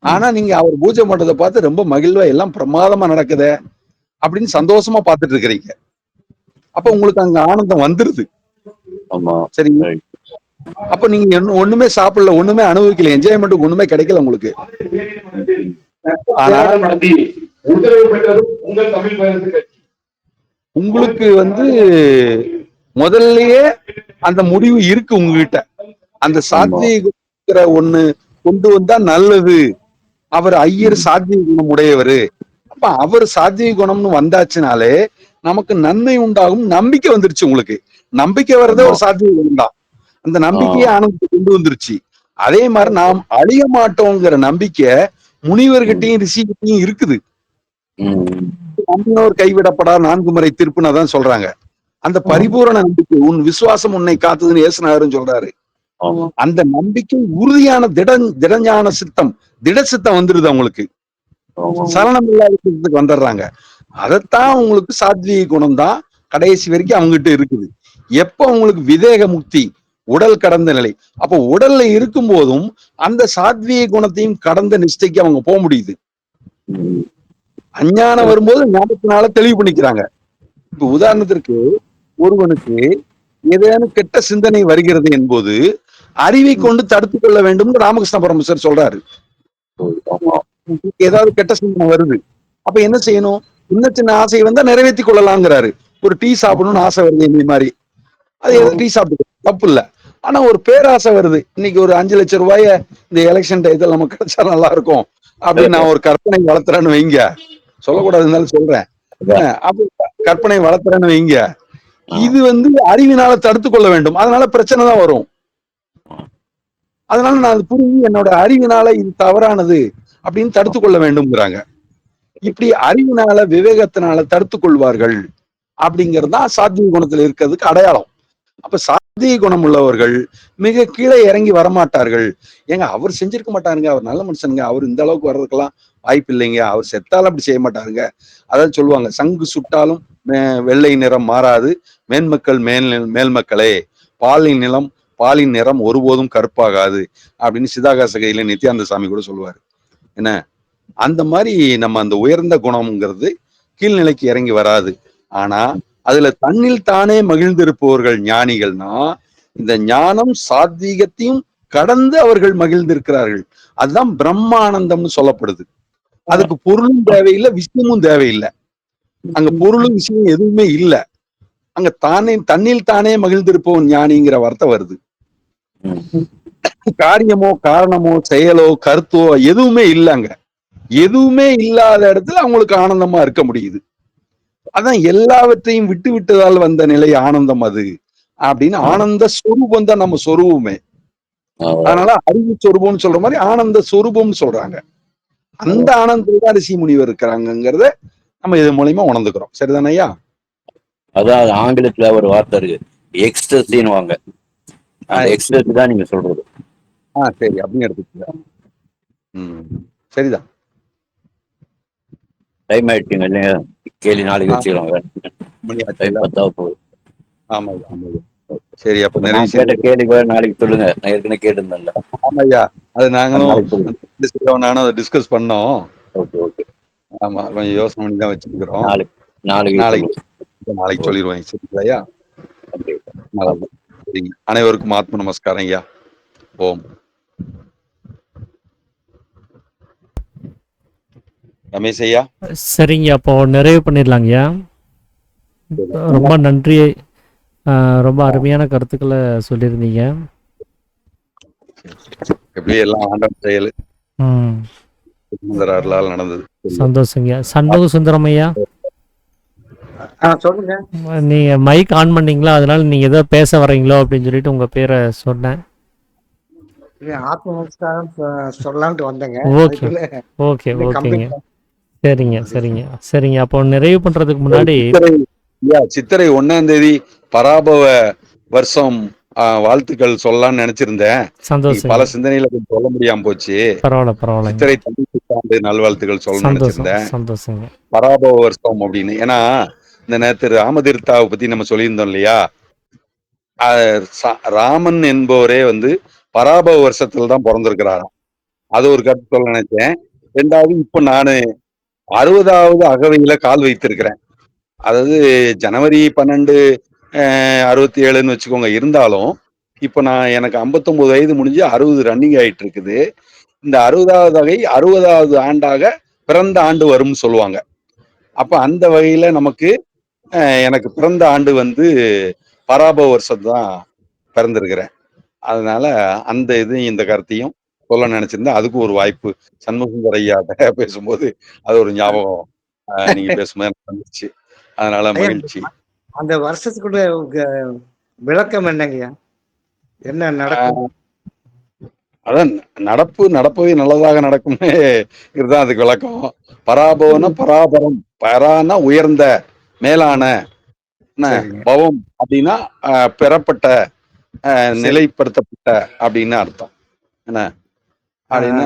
ஆனா நீங்க அவர் பூஜை பண்றதை பார்த்து ரொம்ப மகிழ்வா எல்லாம் பிரமாதமா நடக்குது அப்படின்னு சந்தோஷமா பார்த்துட்டு இருக்கிறீங்க. அப்ப உங்களுக்கு அங்க ஆனந்தம் வந்துருது. சரி, அப்ப நீங்க ஒண்ணுமே சாப்பிடல, ஒண்ணுமே அனுபவிக்கல, என்ஜாய்மெண்ட் ஒண்ணுமே கிடைக்கல உங்களுக்கு. ஆனா உங்களுக்கு வந்து முதல்லயே அந்த முடிவு இருக்கு உங்ககிட்ட. அந்த சாத்வீக ஒண்ணு கொண்டு வந்தா நல்லது. அவர் ஐயர் சாத்வீக குணம் உடையவரு. அப்ப அவர் சாத்வீக குணம்னு வந்தாச்சுனாலே நமக்கு நன்மை உண்டாகும் நம்பிக்கை வந்துருச்சு. உங்களுக்கு நம்பிக்கை வர்றதே ஒரு சாத்வீக குணம் தான். அந்த நம்பிக்கையை ஆனந்தத்தை கொண்டு வந்துருச்சு. அதே மாதிரி நாம் அழிய மாட்டோங்கிற நம்பிக்கை முனிவர்கிட்டையும் ரிஷிகிட்டையும் இருக்குது. நம்பினோர் கைவிடப்படா 4 முறை திருப்புன்னு தான் சொல்றாங்க. அந்த பரிபூரண நம்பிக்கை, உன் விசுவாசம் உன்னை காத்ததுன்னு ஏசுனாருன்னு சொல்றாரு. அந்த நம்பிக்கை உறுதியான திடஞான சித்தம், திட சித்தம் வந்துருது அவங்களுக்கு. சலனம் இல்லாத சித்தத்துக்கு வந்துடுறாங்க. அதைத்தான் உங்களுக்கு சாத்வீக குணம் தான் கடைசி வரைக்கும் அவங்ககிட்ட இருக்குது. எப்ப உங்களுக்கு விதேக முக்தி, உடல் கடந்த நிலை, அப்போ உடல்ல இருக்கும் போதும் அந்த சாத்வீக குணத்தையும் கடந்த நிஷ்டைக்கு அவங்க போக முடியுது. அஞ்ஞானம் வரும்போது ஞானத்தினால தெளிவு பண்ணிக்கிறாங்க. இப்ப உதாரணத்திற்கு ஒருவனுக்கு ஏதேனும் கெட்ட சிந்தனை வருகிறது என்பது அறிவை கொண்டு தடுத்துக் கொள்ள வேண்டும் ராமகிருஷ்ண பரமஹம்சர் சொல்றாரு. ஏதாவது கெட்ட சிந்தனை வருது, அப்ப என்ன செய்யணும்? சின்ன சின்ன ஆசை வந்தா நிறைவேற்றி கொள்ளலாங்கிறாரு. ஒரு டீ சாப்பிடணும்னு ஆசை வருது இந்த மாதிரி, அது டீ சாப்பிட்டு தப்பு இல்ல. ஆனா ஒரு பேராசை வருது, இன்னைக்கு ஒரு 5 லட்சம் ரூபாய இந்த எலெக்ஷன் டயத்துல நமக்கு கிடைச்சா நல்லா இருக்கும் அப்படின்னு நான் ஒரு கற்பனை வளர்த்துறேன்னு வைங்க, சொல்லக்கூடாதுன்னு சொல்றேன். அப்ப கற்பனை வளர்த்துறேன்னு வைங்க, இது வந்து அறிவினால தடுத்து கொள்ள வேண்டும். அதனால பிரச்சனை தான் வரும். அதனால நான் அது புரிஞ்சு என்னோட அறிவினால இது தவறானது அப்படின்னு தடுத்து கொள்ள வேண்டும்ங்கிறாங்க. இப்படி அறிவினால விவேகத்தினால தடுத்து கொள்வார்கள் அப்படிங்கிறது தான் சாத்வீக குணத்துல இருக்கிறதுக்கு அடையாளம். அப்ப சாத்வீக குணம் உள்ளவர்கள் மிக கீழே இறங்கி வரமாட்டார்கள். ஏங்க அவர் செஞ்சிருக்க மாட்டாருங்க, அவர் நல்ல மனுஷனுங்க, அவர் இந்த அளவுக்கு வர்றதுக்கெல்லாம் வாய்ப்பு இல்லைங்க, அவர் செத்தாலும் அப்படி செய்ய மாட்டாருங்க. அதாவது சொல்லுவாங்க, சங்கு சுட்டாலும் வெள்ளை நிறம் மாறாது, மேன்மக்கள் மேல்மக்களே, பாலின் நிலம் பாலின் நிறம் ஒருபோதும் கருப்பாகாது அப்படின்னு சிதாகாச கையில நித்யானந்த சாமி கூட சொல்லுவாரு. என்ன அந்த மாதிரி நம்ம அந்த உயர்ந்த குணம்ங்கிறது கீழ்நிலைக்கு இறங்கி வராது. ஆனா அதுல தன்னில் தானே மகிழ்ந்திருப்பவர்கள் ஞானிகள்னா இந்த ஞானம் சாத்வீகத்தையும் கடந்து அவர்கள் மகிழ்ந்திருக்கிறார்கள். அதுதான் பிரம்மானந்தம்னு சொல்லப்படுது. அதுக்கு பொருளும் தேவையில்லை, விஷயமும் தேவையில்லை. அங்க பொருளும் விஷயம் எதுவுமே இல்லை. அங்க தானே தன்னில் தானே மகிழ்ந்திருப்பவன் ஞானிங்கிற வார்த்தை வருது. காரியமோ காரணமோ செயலோ கருத்தோ எதுவுமே இல்லைங்க. எதுவுமே இல்லாத இடத்துல அவங்களுக்கு ஆனந்தமா இருக்க முடியுது. அதான் எல்லாவற்றையும் விட்டு விட்டதால் வந்த நிலை ஆனந்தம் அது அப்படின்னு. ஆனந்த சொரூபம் தான் நம்ம சொரூபமே. அதனால அறிவு சொரூபம்னு சொல்ற மாதிரி ஆனந்த சொரூபம்னு சொல்றாங்க. அந்த ஆனந்தத்துல தான் ரிஷி முனிவர் இருக்கிறாங்கிறத நம்ம இது மூலியமா உணர்ந்துக்கிறோம். சரிதானே ஐயா? அதான் ஆங்கிலத்துல ஒரு வார்த்தை இருக்கு, எக்ஸ்டசின்னு வாங்க. அந்த எக்ஸ்டசி தான் நீங்க சொல்றது. சரி, அப்படின்னு எடுத்துக்கோங்க. சரிதான். டைம் ஆயிடுச்சுங்க இல்லையா? கேள்வி நாளைக்கு வச்சுக்கலாம். ஆமா ஆமா. சரி, அப்ப நிறைய கேட்ட கேள்வி நாளைக்கு சொல்லுங்க. நான் ஏற்கனவே கேட்டிருந்தேன்ல. ஆமாய்யா, அது நாங்களும் நானும் டிஸ்கஸ் பண்ணோம். Okay okay. ஆமா, கொஞ்சம் யோசனை பண்ணி தான் வச்சிருக்கிறோம். நாளைக்கு சொல்லிடுவேன். சரிங்களா? அனைவருக்கும் ஆத்ம நமஸ்காரம் ஐயா. ஓம். ரமேஷ் ஐயா. சரிங்க, அப்போ நிறைவு பண்ணிடலாங்கய்யா. ரொம்ப நன்றி. ரொம்ப அருமையான கருத்துக்களை சொல்லியிருந்தீங்க. எப்படி எல்லாம் ஆண்டவன் செயல் நடந்தது. சந்தோஷங்க. சண்முக சுந்தரம் ஐயா, சொல்லுங்க. நீங்க மைக் ஆன் பண்ணீங்களா? அதனால நீங்க ஏதோ பேச வர்றீங்களோ அப்படின்னு சொல்லிட்டு உங்க பேரை சொன்னேன். ஆத்ம நமஸ்காரம் சொல்லலாம்னு வந்தேங்க. ஓகே ஓகே ஓகேங்க. சரிங்க சரிங்க சரிங்க. அப்போ நிறைவு பண்றதுக்கு முன்னாடி சித்திரை 1ஆம் தேதி பராபவ வருஷம் வாழ்த்துக்கள் சொல்லலாம்னு நினைச்சிருந்தேன். சந்தோஷம். பல சிந்தனையில சொல்ல முடியாம போச்சு. பரவாயில்ல. சித்திரை தமிழ் நல்வாழ்த்துக்கள் சொல்ல நினைச்சிருந்தேன். சந்தோஷங்க. பராபவ வருஷம் அப்படின்னு. ஏன்னா இந்த நேரத்து ராமதீர்த்தாவை பத்தி நம்ம சொல்லியிருந்தோம் இல்லையா? ராமன் என்பவரே பராபவ வருஷத்துல தான் பிறந்திருக்கிறாராம். அது ஒரு கருத்து சொல்ல நினைச்சேன். ரெண்டாவது, இப்ப நானு 60வது அகவையில கால் வைத்திருக்கிறேன். அதாவது ஜனவரி 12 67ன்னு வச்சுக்கோங்க. இருந்தாலும் இப்ப எனக்கு 59 வயது முடிஞ்சு 60 ரன்னிங் ஆயிட்டு இருக்குது. இந்த 60வது வகை 60வது ஆண்டாக பிறந்த ஆண்டு வரும்னு சொல்லுவாங்க. அப்ப அந்த வகையில எனக்கு பிறந்த ஆண்டு பராபவ வருஷம் தான் பிறந்திருக்கிறேன். அதனால அந்த இந்த கருத்தையும் சொல்ல நினைச்சிருந்தேன். அதுக்கு ஒரு வாய்ப்பு சண்முகசுந்தர் ஐயாட்ட பேசும்போது அது ஒரு ஞாபகம் நீங்க பேசும்போது எனக்கு வந்துச்சு. அதனால மகிழ்ச்சி. அந்த வருஷத்துக்குள்ள விளக்கம் என்னங்கய்யா? என்ன நடக்கும்? அதான் நடப்பவே நல்லதாக நடக்கும்னு இதுதான் அதுக்கு விளக்கம். பராபவன பராபரம், பரானா உயர்ந்த மேலான, பவம் அப்படின்னா பெறப்பட்ட நிலைப்படுத்தப்பட்ட அப்படின்னு அர்த்தம். என்ன அப்படின்னா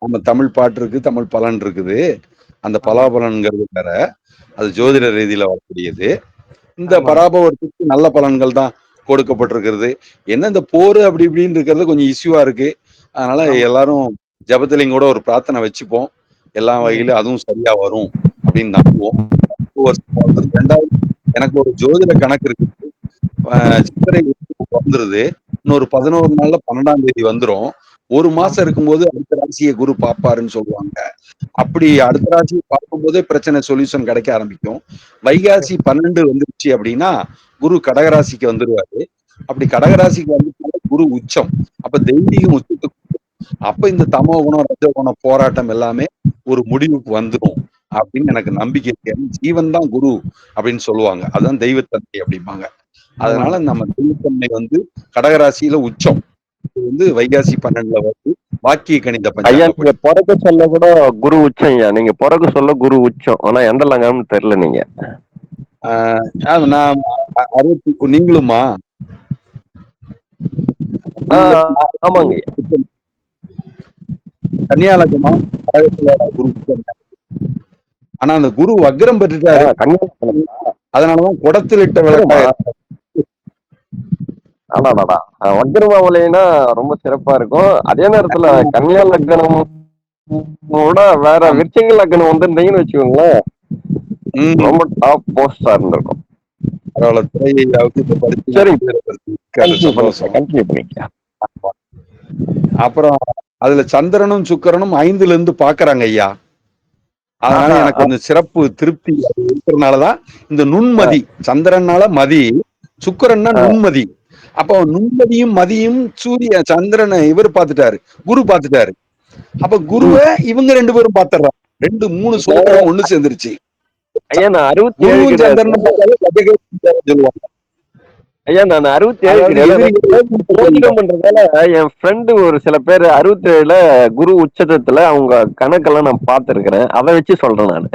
நம்ம தமிழ் பாட்டு இருக்கு, தமிழ் பலன் இருக்குது. அந்த பலாபலன்கிறது வேற, அது ஜோதிட ரீதியில வரக்கூடியது. இந்த பராபவத்துக்கு நல்ல பலன்கள் தான் கொடுக்கப்பட்டிருக்கிறது. என்ன இந்த போர் அப்படி இப்படின்னு இருக்கிறது கொஞ்சம் இஷ்யூவா இருக்கு. அதனால எல்லாரும் ஜபத்திலையும் கூட ஒரு பிரார்த்தனை வச்சுப்போம். எல்லா வகையிலும் அதுவும் சரியா வரும் அப்படின்னு நம்புவோம். ரெண்டாவது, எனக்கு ஒரு ஜோதிட கணக்கு இருக்கு. சித்திரை வந்துருது, இன்னொரு 11 நாள்ல 12ஆம் தேதி வந்துரும். ஒரு மாசம் இருக்கும்போது அடுத்த ராசியை குரு பாப்பாருன்னு சொல்லுவாங்க. அப்படி அடுத்த ராசியை பார்க்கும்போதே பிரச்சனை சொல்யூஷன் கிடைக்க ஆரம்பிக்கும். வைகாசி 12 வந்துருச்சு அப்படின்னா குரு கடகராசிக்கு வந்துருவாரு. அப்படி கடகராசிக்கு வந்து குரு உச்சம். அப்ப தெய்வீகம் உச்சத்துக்கு, அப்ப இந்த தமோ குணம் ரஜ குணம் போராட்டம் எல்லாமே ஒரு முடிவுக்கு வந்துடும் அப்படின்னு எனக்கு நம்பிக்கை இருக்கு. ஜீவன் தான் குரு அப்படின்னு சொல்லுவாங்க. அதுதான் தெய்வத்தன்மை அப்படிம்பாங்க. அதனால நம்ம தெய்வத்தன்மை கடகராசியில உச்சம். வைகாசி 12ல வாக்கிய கணித நீங்க பிறகு சொல்ல கூட குரு உச்சம். நீங்க பிறகு சொல்ல குரு உச்சம். ஆனா எந்த லங்கம்னு தெரியல. நீங்க நான் 60 நீங்களுமா? ஆமாங்க. கன்னியா லக்னம் கடகத்துல குரு. ஆனா அந்த குரு வக்ரம் பெற்றுட்டாரு. அதனாலதான் குடத்திலிட்ட விளக்கா. ஆடாடாடா வக்ரமாவலைன்னா ரொம்ப சிறப்பா இருக்கும். அதே நேரத்துல கன்னியா லக்னம் வேற விருச்சிக லக்னம் வந்திருந்தீங்கன்னு வச்சுக்கோங்களேன், ரொம்ப டாப் போஸ்டா இருந்திருக்கும். சரி, கண்டினியூ பண்ணிக்க. அப்புறம் அதுல சந்திரனும் சுக்கிரனும் 5ல இருந்து பாக்குறாங்க ஐயா. அதனால எனக்கு கொஞ்சம் சிறப்பு திருப்தி இருக்கிறதுனாலதான் இந்த நுண்மதி. சந்திரனால மதி, சுக்கிரன்னா நுண்மதி. அப்போ நுண்மதியும் மதியும் சந்திரனை இவர் பார்த்துட்டாரு, குரு பார்த்துட்டாரு. அப்ப குருவை இவங்க 2 பேரும் பாத்துறாங்க. 2-3 சுபக்கிரகம் ஒண்ணு சேர்ந்துருச்சு. ஐயா நான் 67 குருவும் சந்திரனும் சொல்லுவாங்க. ஐயா நான் 67 ஜோதிடம் பண்றதால என் ஃப்ரெண்டு ஒரு சில பேர் 67ல குரு உச்சத்துல அவங்க கணக்கெல்லாம் நான் பார்த்திருக்கிறேன். அதை வச்சு சொல்றேன் நான்.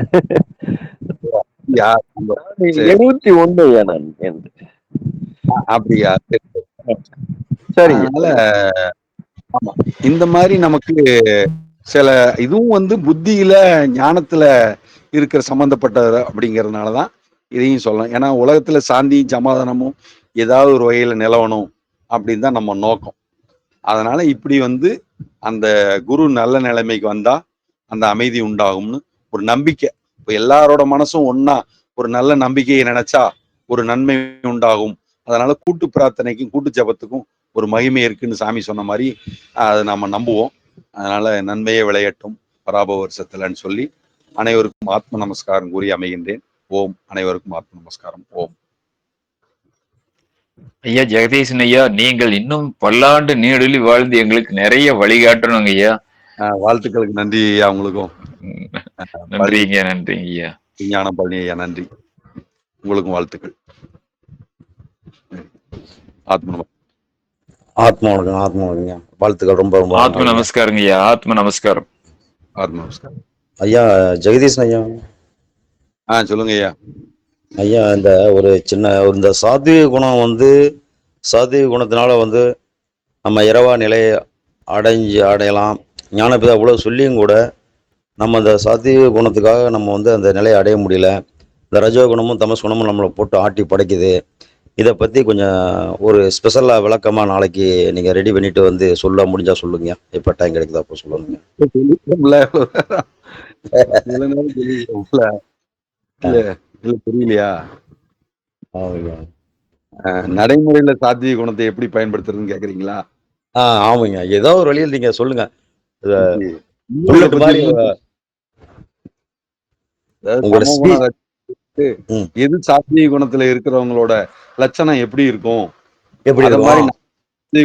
71 ஐயா நான். அப்படியா? சரி. அதனால ஆமா, இந்த மாதிரி நமக்கு சில இதுவும் புத்தியில ஞானத்துல இருக்கிற சம்பந்தப்பட்டது அப்படிங்கறதுனாலதான் இதையும் சொல்லலாம். ஏன்னா உலகத்துல சாந்தி சமாதானமும் ஏதாவது ஒரு வகையில நிலவணும் அப்படின்னு தான் நம்ம நோக்கம். அதனால இப்படி அந்த குரு நல்ல நிலைமைக்கு வந்தா அந்த அமைதி உண்டாகும்னு ஒரு நம்பிக்கை. இப்ப எல்லாரோட மனசும் ஒன்னா ஒரு நல்ல நம்பிக்கையை நினைச்சா ஒரு நன்மை உண்டாகும். அதனால கூட்டு பிரார்த்தனைக்கும் கூட்டு ஜபத்துக்கும் ஒரு மகிமை இருக்குன்னு சாமி சொன்ன மாதிரி அதை நம்ம நம்புவோம். அதனால நன்மையே விளையட்டும் பராபவ வருஷத்துலன்னு சொல்லி அனைவருக்கும் ஆத்ம நமஸ்காரம் கூறி அமைகின்றேன். ஓம். அனைவருக்கும் ஆத்ம நமஸ்காரம். ஓம். ஐயா ஜெகதீசன் ஐயா, நீங்கள் இன்னும் பல்லாண்டு நீடொலி வாழ்ந்து எங்களுக்கு நிறைய வழிகாட்டணுங்க ஐயா. வாழ்த்துக்களுக்கு நன்றி ஐயா. உங்களுக்கும் நன்றிங்க. நன்றிங்க ஐயா. விஞ்ஞானம் பழனி ஐயா, நன்றி. உங்களுக்கும் வாழ்த்துக்கள். ஆத்மா வணக்கம். வாழ்த்துக்கள். ரொம்ப ரொம்ப ஆத்ம நமஸ்காரங்க ஐயா. ஆத்ம நமஸ்காரம். ஆத்ம நமஸ்காரம். ஐயா ஜெகதீசன் ஐயா. சொல்லுங்க ஐயா. ஐயா இந்த ஒரு சின்ன இந்த சாத்விக குணம் சாத்விக குணத்தினால நம்ம இரவா நிலையை அடையலாம். ஞானப்பிதா அவ்வளோ சொல்லியும் கூட நம்ம அந்த சாத்விக குணத்துக்காக நம்ம அந்த நிலையை அடைய முடியல. இந்த ரஜோகுணமும் தமஸ் குணமும் நம்மளை போட்டு ஆட்டி படைக்குது. இதை பற்றி கொஞ்சம் ஒரு ஸ்பெஷலாக விளக்கமாக நாளைக்கு நீங்கள் ரெடி பண்ணிட்டு சொல்ல முடிஞ்சா சொல்லுங்க. எப்போ டைம் கிடைக்குதா அப்போ சொல்லுங்க. புரியலையா? நடைமுறையில சாத்விக குணத்தை எப்படி பயன்படுத்துறதுன்னு கேக்குறீங்களா? ஆமாங்க. ஏதோ ஒரு வழியில் நீங்க சொல்லுங்க. எது சாத்விக குணத்துல இருக்கிறவங்களோட லட்சணம் எப்படி இருக்கும்,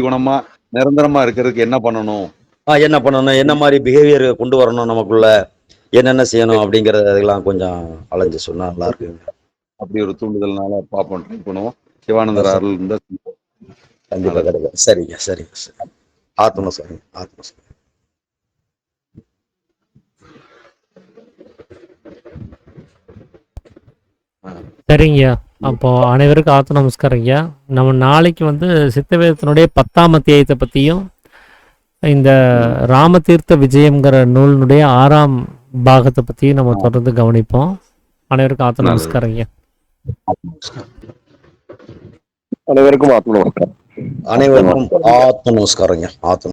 குணமா நிரந்தரமா இருக்கிறதுக்கு என்ன பண்ணணும், என்ன மாதிரி பிஹேவியர் கொண்டு வரணும், நமக்குள்ள என்னென்ன செய்யணும் அப்படிங்கறதெல்லாம் கொஞ்சம் அலைஞ்சு சொன்னா நல்லா இருக்கு. அப்படி ஒரு தூண்டுதல்னால பாப்போம், ட்ரை பண்ணுவோம். சிவானந்தர் அருள் இருந்தா கண்டிப்பா கிடைக்கும். சரிங்க சரிங்க சரி. ஆத்மா சரிங்க. ஆத்மா சரி. சரிங்கய்யா. அப்போ அனைவருக்கும் ஆத்ம நமஸ்காரம் ஐயா. நம்ம நாளைக்கு சித்தவேதத்தினுடைய 10ஆம் அத்தியாயத்தை பற்றியும் இந்த ராமதீர்த்த விஜயம்ங்கிற நூலினுடைய 6ஆம் பாகத்தை பற்றியும் நம்ம தொடர்ந்து கவனிப்போம். அனைவருக்கும் ஆத்ம நமஸ்காரம் ஐயா. அனைவருக்கும் ஆத்ம நமஸ்காரம். அனைவருக்கும் ஆத்ம நமஸ்காரம் ஐயா. ஆத்ம